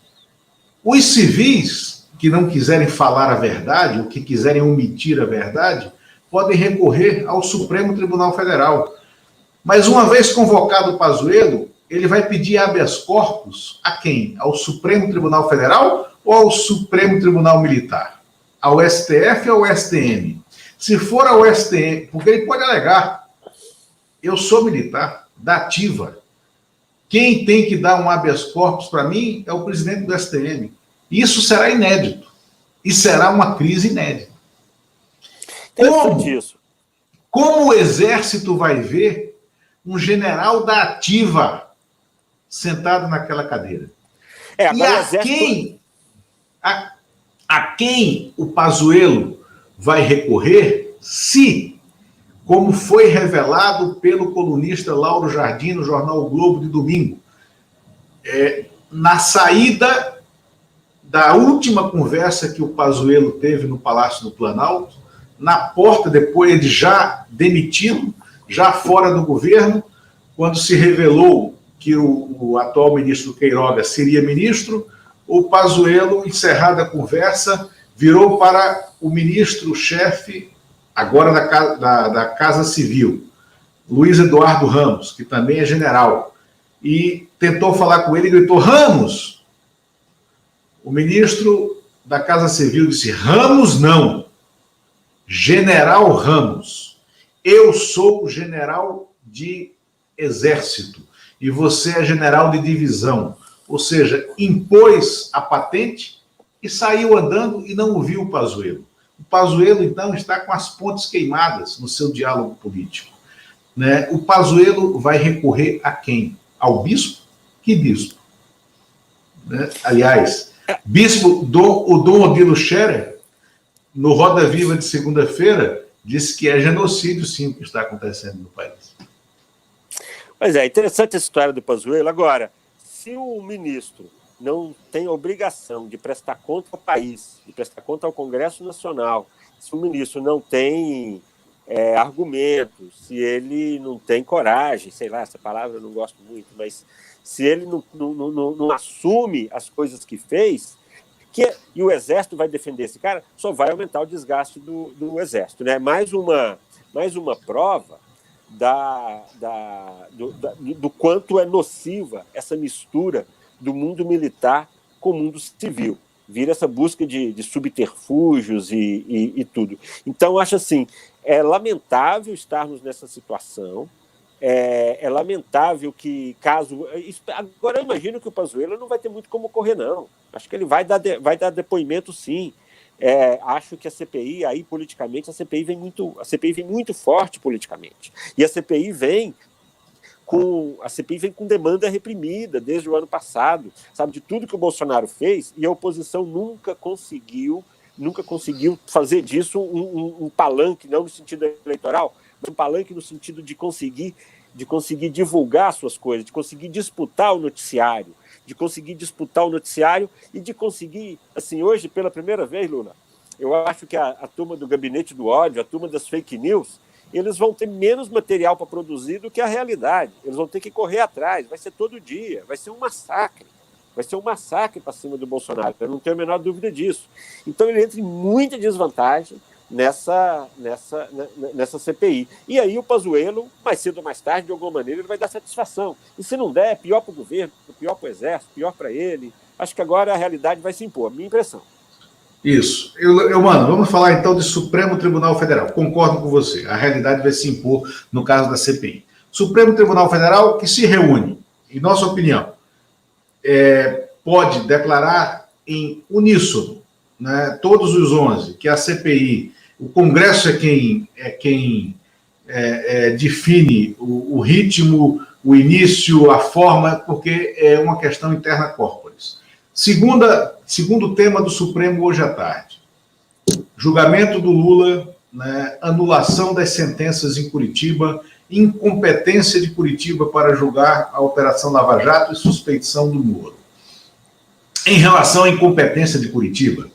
Os civis que não quiserem falar a verdade, ou que quiserem omitir a verdade, podem recorrer ao Supremo Tribunal Federal. Mas uma vez convocado o Pazuello, ele vai pedir habeas corpus a quem? Ao Supremo Tribunal Federal ou ao Supremo Tribunal Militar? Ao STF ou ao STM? Se for ao STM, porque ele pode alegar, eu sou militar, da ativa. Quem tem que dar um habeas corpus para mim é o presidente do STM. Isso será inédito. E será uma crise inédita. Como o Exército vai ver um general da ativa sentado naquela cadeira? E a quem o Pazuello vai recorrer se, como foi revelado pelo colunista Lauro Jardim no jornal O Globo de domingo, na saída da última conversa que o Pazuello teve no Palácio do Planalto, na porta, depois de já demitido, já fora do governo, quando se revelou que o atual ministro Queiroga seria ministro, o Pazuello, encerrada a conversa, virou para o ministro-chefe, agora da Casa Civil, Luiz Eduardo Ramos, que também é general, e tentou falar com ele e gritou: Ramos! O ministro da Casa Civil disse: Ramos não, General Ramos. Eu sou general de exército e você é general de divisão. Ou seja, impôs a patente e saiu andando e não ouviu o Pazuello. O Pazuello, então, está com as pontes queimadas no seu diálogo político. Né? O Pazuello vai recorrer a quem? Ao bispo? Que bispo? Né? Aliás, bispo, o Dom Odilo Scherer, no Roda Viva de segunda-feira, disse que é genocídio, sim, o que está acontecendo no país. Pois é, interessante essa história do Pazuello. Agora, se o ministro não tem obrigação de prestar conta ao país, de prestar conta ao Congresso Nacional, se o ministro não tem argumentos, se ele não tem coragem, sei lá, essa palavra eu não gosto muito, mas se ele não assume as coisas que fez, e o Exército vai defender esse cara, só vai aumentar o desgaste do Exército. Né? Mais uma prova do quanto é nociva essa mistura do mundo militar com o mundo civil. Vira essa busca de subterfúgios e tudo. Então, acho assim, é lamentável estarmos nessa situação, é lamentável que, caso... Agora, eu imagino que o Pazuello não vai ter muito como correr, não. Acho que ele vai dar depoimento, sim. Acho que a CPI, aí, politicamente, a CPI vem muito forte politicamente. E a CPI vem com demanda reprimida desde o ano passado, sabe, de tudo que o Bolsonaro fez, e a oposição nunca conseguiu fazer disso um palanque, não no sentido eleitoral, mas um palanque no sentido de conseguir divulgar suas coisas, de conseguir disputar o noticiário, e de conseguir, assim, hoje, pela primeira vez, Lula, eu acho que a turma do gabinete do ódio, a turma das fake news, eles vão ter menos material para produzir do que a realidade. Eles vão ter que correr atrás, vai ser todo dia, vai ser um massacre. Vai ser um massacre para cima do Bolsonaro, eu não tenho a menor dúvida disso. Então ele entra em muita desvantagem nessa CPI. E aí o Pazuello, mais cedo ou mais tarde, de alguma maneira, ele vai dar satisfação. E se não der, é pior para o governo, pior para o Exército, pior para ele. Acho que agora a realidade vai se impor, a minha impressão. Isso. Mano, vamos falar então de Supremo Tribunal Federal. Concordo com você. A realidade vai se impor no caso da CPI. Supremo Tribunal Federal que se reúne, em nossa opinião, pode declarar em uníssono, né, todos os 11, que a CPI, o Congresso é quem define o ritmo, o início, a forma, porque é uma questão interna corporis. Segundo tema do Supremo hoje à tarde, julgamento do Lula, né, anulação das sentenças em Curitiba, incompetência de Curitiba para julgar a Operação Lava Jato e suspeição do Moro. Em relação à incompetência de Curitiba,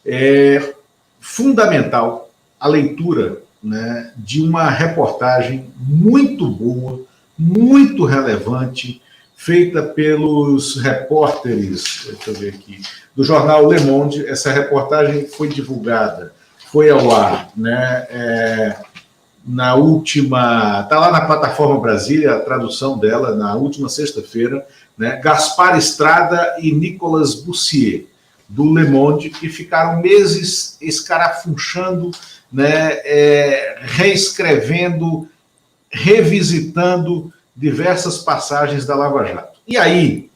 é fundamental a leitura, né, de uma reportagem muito boa, muito relevante, feita pelos repórteres, deixa eu ver aqui, do jornal Le Monde. Essa reportagem foi divulgada, foi ao ar, né, na última... Está lá na plataforma Brasília, a tradução dela, na última sexta-feira, né, Gaspar Estrada e Nicolas Bussier, do Le Monde, que ficaram meses escarafunchando, né, reescrevendo, revisitando diversas passagens da Lava Jato. E aí,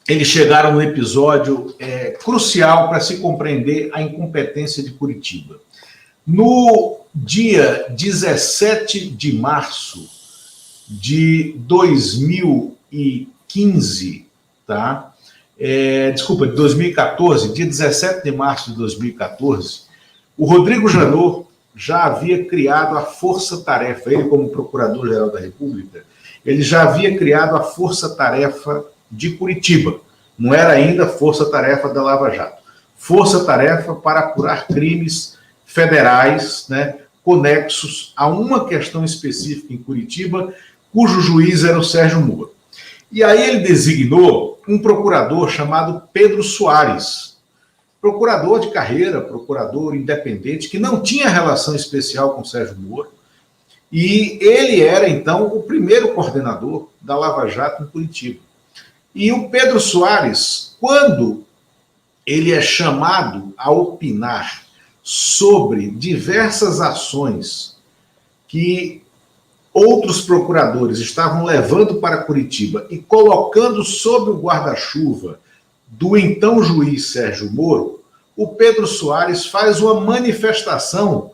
eles chegaram no episódio crucial para se compreender a incompetência de Curitiba. No dia 17 de março de 2015, tá? Desculpa, de 2014, dia 17 de março de 2014, o Rodrigo Janot já havia criado a Força-Tarefa, ele como Procurador-Geral da República, ele já havia criado a Força-Tarefa de Curitiba, não era ainda Força-Tarefa da Lava Jato. Força-Tarefa para apurar crimes federais, né, conexos a uma questão específica em Curitiba, cujo juiz era o Sérgio Moro. E aí ele designou um procurador chamado Pedro Soares, procurador de carreira, procurador independente, que não tinha relação especial com o Sérgio Moro, e ele era, então, o primeiro coordenador da Lava Jato em Curitiba. E o Pedro Soares, quando ele é chamado a opinar sobre diversas ações que outros procuradores estavam levando para Curitiba e colocando sob o guarda-chuva do então juiz Sérgio Moro, o Pedro Soares faz uma manifestação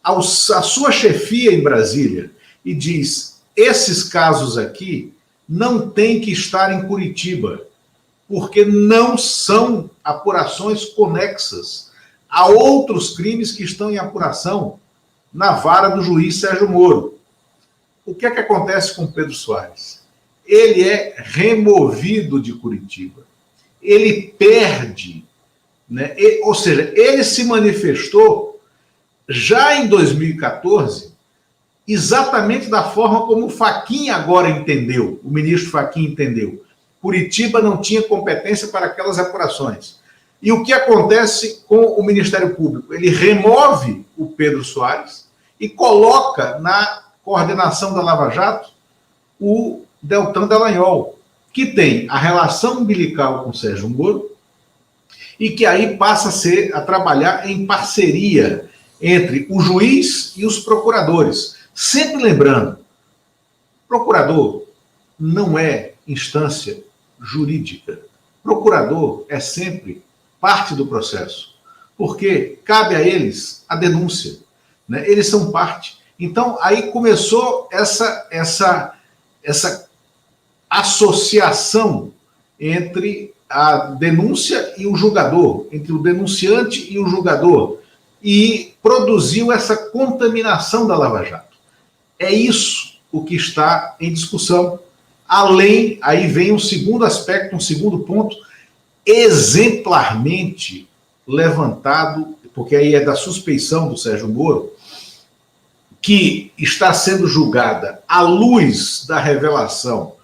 à sua chefia em Brasília e diz: esses casos aqui não têm que estar em Curitiba, porque não são apurações conexas a outros crimes que estão em apuração na vara do juiz Sérgio Moro. O que é que acontece com Pedro Soares? Ele é removido de Curitiba. Ele perde, né? Ou seja, ele se manifestou já em 2014 exatamente da forma como o Fachin agora entendeu, o ministro Fachin entendeu. Curitiba não tinha competência para aquelas apurações. E o que acontece com o Ministério Público? Ele remove o Pedro Soares e coloca na coordenação da Lava Jato o Deltan Dallagnol, que tem a relação umbilical com Sérgio Moro e que aí passa a trabalhar em parceria entre o juiz e os procuradores. Sempre lembrando, procurador não é instância jurídica. Procurador é sempre parte do processo, porque cabe a eles a denúncia, né? Eles são parte. Então, aí começou essa associação entre a denúncia e o julgador, entre o denunciante e o julgador, e produziu essa contaminação da Lava Jato. É isso o que está em discussão. Além, aí vem um segundo aspecto, um segundo ponto, exemplarmente levantado, porque aí é da suspeição do Sérgio Moro, que está sendo julgada à luz da revelação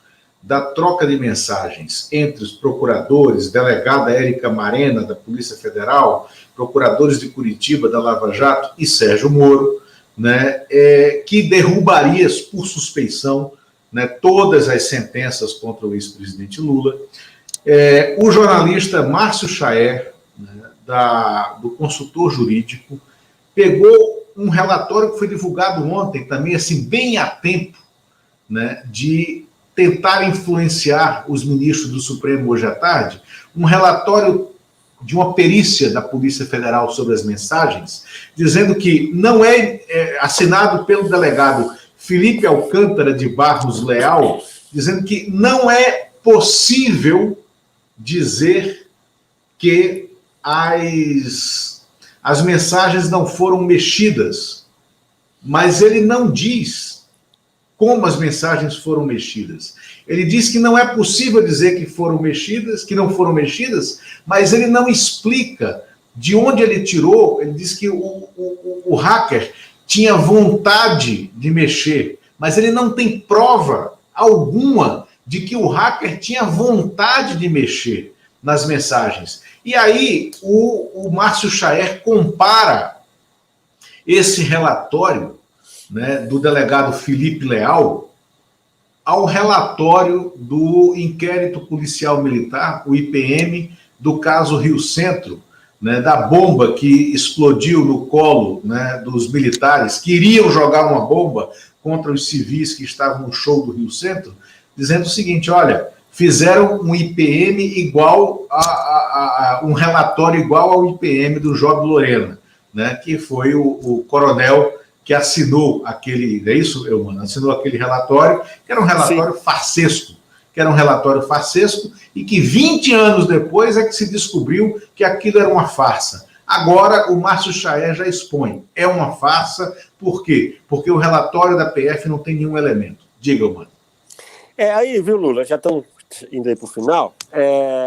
da troca de mensagens entre os procuradores, delegada Érica Marena, da Polícia Federal, procuradores de Curitiba, da Lava Jato, e Sérgio Moro, né, que derrubaria por suspeição, né, todas as sentenças contra o ex-presidente Lula. O jornalista Márcio Chaer, né, do consultor jurídico, pegou um relatório que foi divulgado ontem, também assim, bem a tempo, né, de tentar influenciar os ministros do Supremo hoje à tarde, um relatório de uma perícia da Polícia Federal sobre as mensagens, dizendo que não assinado pelo delegado Felipe Alcântara de Barros Leal, dizendo que não é possível dizer que as mensagens não foram mexidas, mas ele não diz como as mensagens foram mexidas. Ele diz que não é possível dizer que foram mexidas, que não foram mexidas, mas ele não explica de onde ele tirou. Ele diz que o hacker tinha vontade de mexer, mas ele não tem prova alguma de que o hacker tinha vontade de mexer nas mensagens. E aí o Márcio Chaer compara esse relatório, né, do delegado Felipe Leal ao relatório do inquérito policial militar, o IPM, do caso Rio Centro, né, da bomba que explodiu no colo, né, dos militares que iriam jogar uma bomba contra os civis que estavam no show do Rio Centro, dizendo o seguinte: olha, fizeram um IPM igual um relatório igual ao IPM do Job Lorena, né, que foi o coronel que assinou aquele, é isso, Eumano? Assinou aquele relatório, que era um relatório farsesco, e que 20 anos depois é que se descobriu que aquilo era uma farsa. Agora o Márcio Chaer já expõe, é uma farsa, por quê? Porque o relatório da PF não tem nenhum elemento. Diga, Eumano. Aí, viu, Lula, já estão indo aí para o final.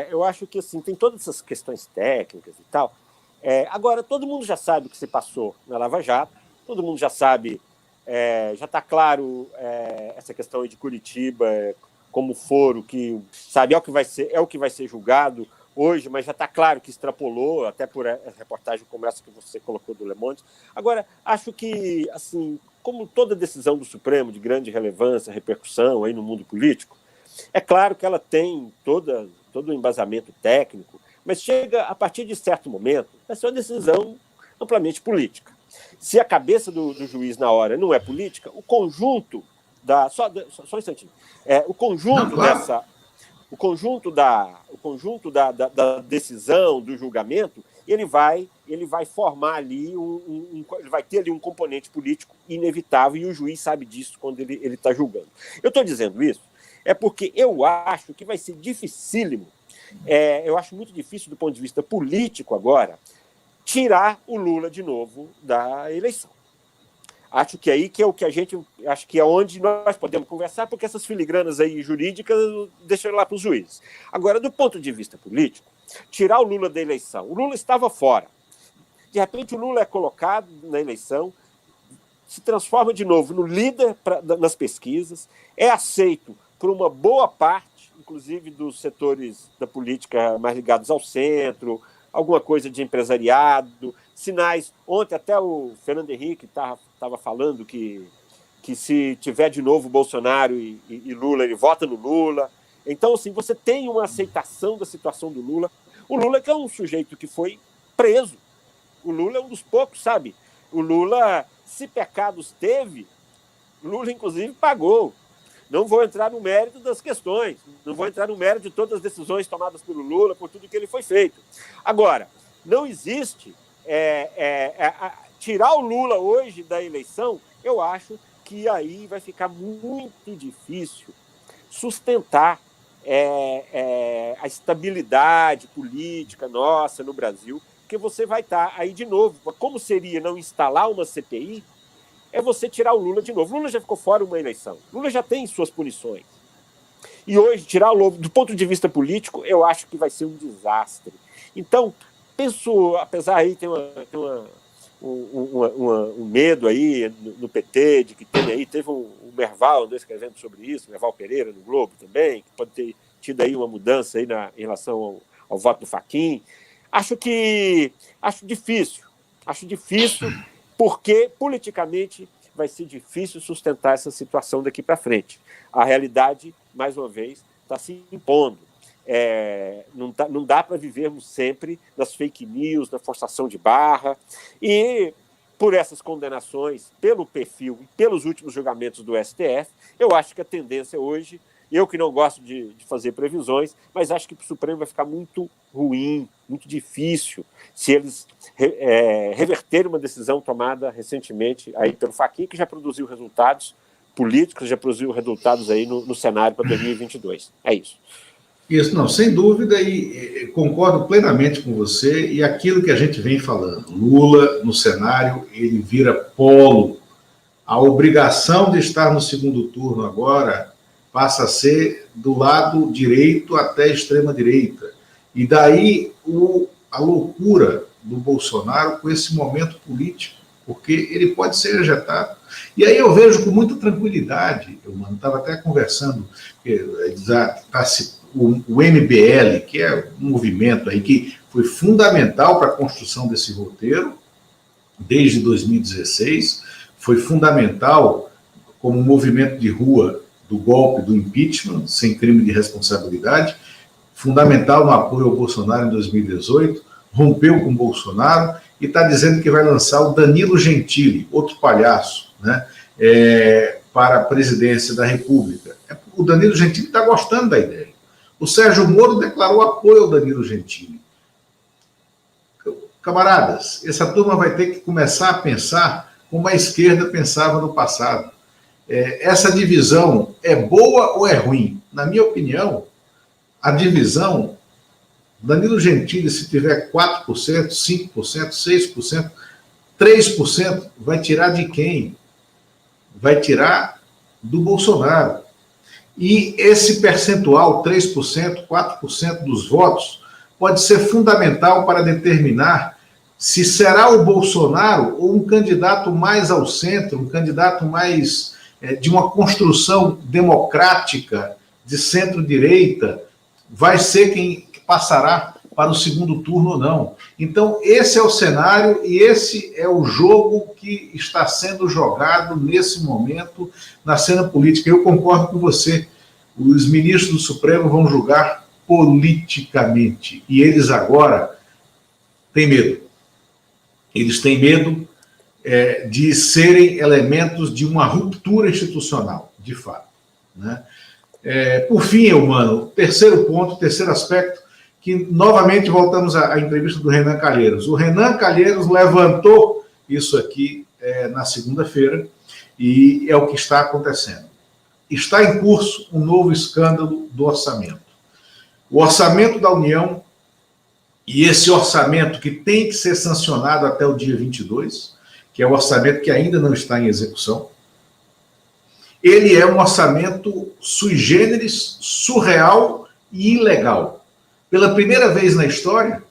Eu acho que, assim, tem todas essas questões técnicas e tal. Agora, todo mundo já sabe o que se passou na Lava Jato, todo mundo já sabe, já está claro essa questão aí de Curitiba, como foro, que sabe, é o que vai ser julgado hoje, mas já está claro que extrapolou, até por essa reportagem como essa que você colocou do Le Monde. Agora, acho que, assim, como toda decisão do Supremo de grande relevância, repercussão aí no mundo político, é claro que ela tem todo o embasamento técnico, mas chega, a partir de certo momento, vai ser uma decisão amplamente política. Se a cabeça do juiz na hora não é política, o conjunto da... Só um instantinho. O conjunto da decisão, do julgamento, ele vai formar ali ele vai ter ali um componente político inevitável, e o juiz sabe disso quando ele está julgando. Eu estou dizendo isso porque eu acho que vai ser dificílimo, eu acho muito difícil do ponto de vista político agora, tirar o Lula de novo da eleição. Acho que aí que é o que acho que é onde nós podemos conversar, porque essas filigranas aí jurídicas deixam lá para os juízes. Agora, do ponto de vista político, tirar o Lula da eleição. O Lula estava fora. De repente, o Lula é colocado na eleição, se transforma de novo no líder nas pesquisas, é aceito por uma boa parte, inclusive dos setores da política mais ligados ao centro, alguma coisa de empresariado, sinais. Ontem até o Fernando Henrique estava falando que se tiver de novo Bolsonaro e Lula, ele vota no Lula. Então, assim, você tem uma aceitação da situação do Lula. O Lula que é um sujeito que foi preso. O Lula é um dos poucos, sabe? O Lula, se pecados teve, Lula, inclusive, pagou. Não vou entrar no mérito das questões, não vou entrar no mérito de todas as decisões tomadas pelo Lula, por tudo que ele foi feito. Agora, não existe tirar o Lula hoje da eleição. Eu acho que aí vai ficar muito difícil sustentar a estabilidade política nossa no Brasil, porque você vai estar aí de novo. Como seria não instalar uma CPI? É você tirar o Lula de novo. O Lula já ficou fora de uma eleição. O Lula já tem suas punições. E hoje, tirar o Lula, do ponto de vista político, eu acho que vai ser um desastre. Então, penso, apesar aí tem um medo aí no PT, de que teve um Merval andou escrevendo sobre isso, Merval Pereira no Globo também, que pode ter tido aí uma mudança aí em relação ao voto do Fachin. Acho difícil, porque politicamente vai ser difícil sustentar essa situação daqui para frente. A realidade, mais uma vez, está se impondo. Não dá para vivermos sempre nas fake news, na forçação de barra, e por essas condenações, pelo perfil e pelos últimos julgamentos do STF, eu acho que a tendência hoje Eu que não gosto de fazer previsões, mas acho que para o Supremo vai ficar muito ruim, muito difícil, se eles reverterem uma decisão tomada recentemente aí pelo Fachin, que já produziu resultados políticos, já produziu resultados aí no cenário para 2022. É isso. Isso, não, sem dúvida, e concordo plenamente com você, e aquilo que a gente vem falando, Lula, no cenário, ele vira polo. A obrigação de estar no segundo turno agora passa a ser do lado direito até a extrema-direita. E daí a loucura do Bolsonaro com esse momento político, porque ele pode ser ejetado. E aí eu vejo com muita tranquilidade, eu estava até conversando, o MBL, que é um movimento aí que foi fundamental para a construção desse roteiro, desde 2016, foi fundamental como movimento de rua do golpe, do impeachment, sem crime de responsabilidade, fundamental no apoio ao Bolsonaro em 2018, rompeu com o Bolsonaro e está dizendo que vai lançar o Danilo Gentili, outro palhaço, né, para a presidência da República. O Danilo Gentili está gostando da ideia. O Sérgio Moro declarou apoio ao Danilo Gentili. Camaradas, essa turma vai ter que começar a pensar como a esquerda pensava no passado. Essa divisão é boa ou é ruim? Na minha opinião, a divisão, Danilo Gentili, se tiver 4%, 5%, 6%, 3%, vai tirar de quem? Vai tirar do Bolsonaro. E esse percentual, 3%, 4% dos votos, pode ser fundamental para determinar se será o Bolsonaro ou um candidato mais ao centro, um candidato mais de uma construção democrática de centro-direita, vai ser quem passará para o segundo turno ou não. Então, esse é o cenário e esse é o jogo que está sendo jogado nesse momento na cena política. Eu concordo com você. Os ministros do Supremo vão julgar politicamente. E eles agora têm medo. Eles têm medo de serem elementos de uma ruptura institucional, de fato, né? Por fim, Eumano, terceiro ponto, terceiro aspecto, que novamente voltamos à entrevista do Renan Calheiros. O Renan Calheiros levantou isso aqui na segunda-feira e é o que está acontecendo. Está em curso um novo escândalo do orçamento. O orçamento da União, e esse orçamento que tem que ser sancionado até o dia 22, que é o orçamento que ainda não está em execução, ele é um orçamento sui generis, surreal e ilegal. Pela primeira vez na história,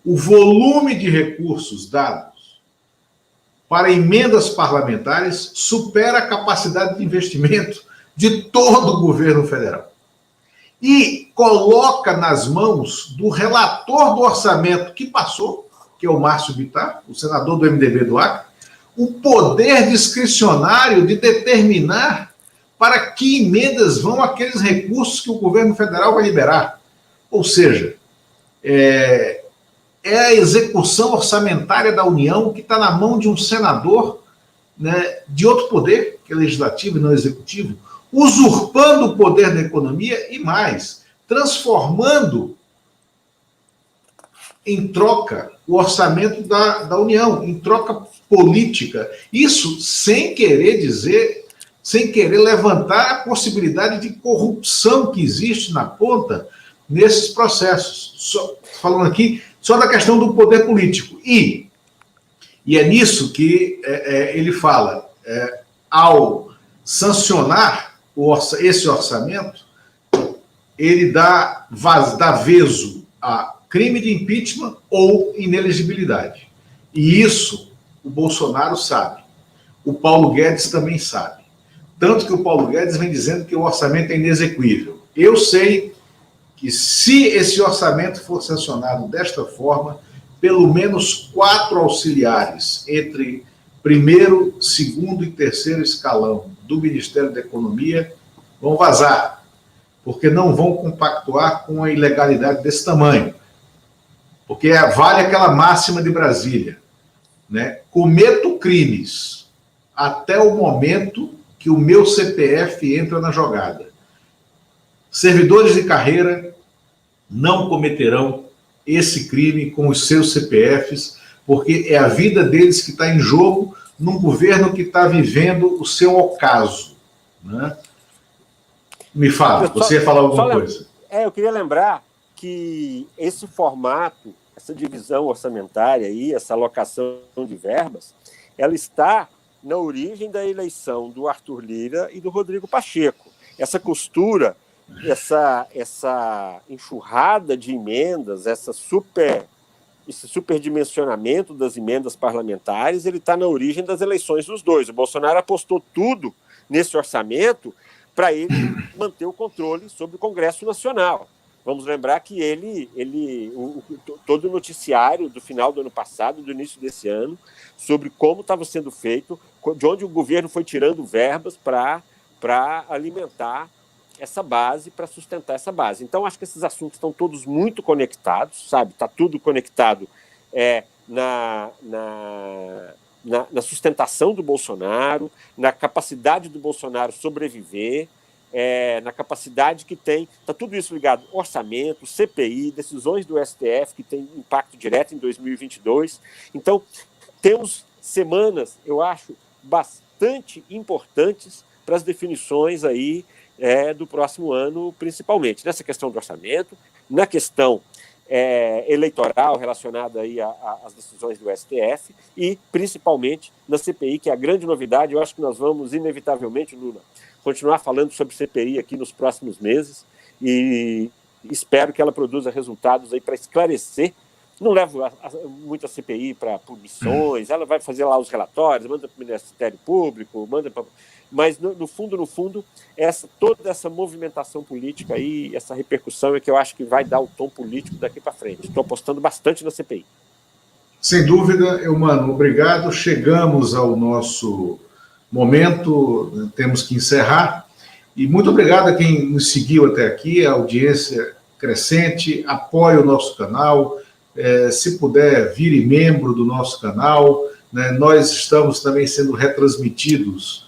o volume de recursos dados para emendas parlamentares supera a capacidade de investimento de todo o governo federal. E coloca nas mãos do relator do orçamento que passou, que é o Márcio Bittar, o senador do MDB do Acre, o poder discricionário de determinar para que emendas vão aqueles recursos que o governo federal vai liberar. Ou seja, é a execução orçamentária da União que está na mão de um senador, né, de outro poder, que é legislativo e não executivo, usurpando o poder da economia e mais, transformando em troca o orçamento da União, em troca política. Isso sem querer dizer, sem querer levantar a possibilidade de corrupção que existe na ponta nesses processos. Falando aqui só da questão do poder político. E é nisso que ele fala, ao sancionar esse orçamento, ele dá vezo a crime de impeachment ou inelegibilidade. E isso o Bolsonaro sabe. O Paulo Guedes também sabe. Tanto que o Paulo Guedes vem dizendo que o orçamento é inexequível. Eu sei que se esse orçamento for sancionado desta forma, pelo menos 4 auxiliares entre primeiro, segundo e terceiro escalão do Ministério da Economia vão vazar, porque não vão compactuar com a ilegalidade desse tamanho. Porque vale aquela máxima de Brasília, né? Cometo crimes até o momento que o meu CPF entra na jogada. Servidores de carreira não cometerão esse crime com os seus CPFs, porque é a vida deles que está em jogo num governo que está vivendo o seu ocaso, né? Me fala, você ia falar alguma coisa? Eu queria lembrar que esse formato, essa divisão orçamentária aí, essa alocação de verbas, ela está na origem da eleição do Arthur Lira e do Rodrigo Pacheco. Essa costura, essa enxurrada de emendas, esse superdimensionamento das emendas parlamentares, ele está na origem das eleições dos dois. O Bolsonaro apostou tudo nesse orçamento para ele manter o controle sobre o Congresso Nacional. Vamos lembrar que todo o noticiário do final do ano passado, do início desse ano, sobre como estava sendo feito, de onde o governo foi tirando verbas para alimentar essa base, para sustentar essa base. Então, acho que esses assuntos estão todos muito conectados, sabe? Está tudo conectado na sustentação do Bolsonaro, na capacidade do Bolsonaro sobreviver, na capacidade que tem, está tudo isso ligado, orçamento, CPI, decisões do STF que tem impacto direto em 2022. Então, temos semanas, eu acho, bastante importantes para as definições aí do próximo ano, principalmente nessa questão do orçamento, na questão eleitoral relacionada aí às decisões do STF e, principalmente, na CPI, que é a grande novidade. Eu acho que nós vamos, inevitavelmente, Lula, continuar falando sobre CPI aqui nos próximos meses e espero que ela produza resultados aí para esclarecer. Não levo muito a CPI para punições, ela vai fazer lá os relatórios, manda para o Ministério Público, mas, no fundo, toda essa movimentação política aí, essa repercussão é que eu acho que vai dar o tom político daqui para frente. Estou apostando bastante na CPI. Sem dúvida, Eumano, obrigado. Chegamos ao nosso momento, temos que encerrar. E muito obrigado a quem nos seguiu até aqui, a audiência crescente, apoie o nosso canal. Se puder, vire membro do nosso canal, né? Nós estamos também sendo retransmitidos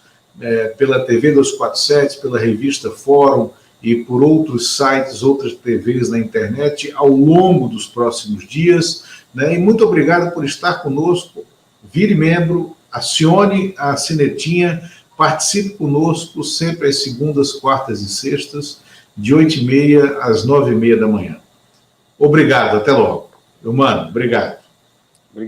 pela TV 247, pela revista Fórum e por outros sites, outras TVs na internet ao longo dos próximos dias, né? E muito obrigado por estar conosco. Vire membro, acione a sinetinha, participe conosco sempre às segundas, quartas e sextas, de 8h30 às 9h30 da manhã. Obrigado, até logo. Eumano, obrigado.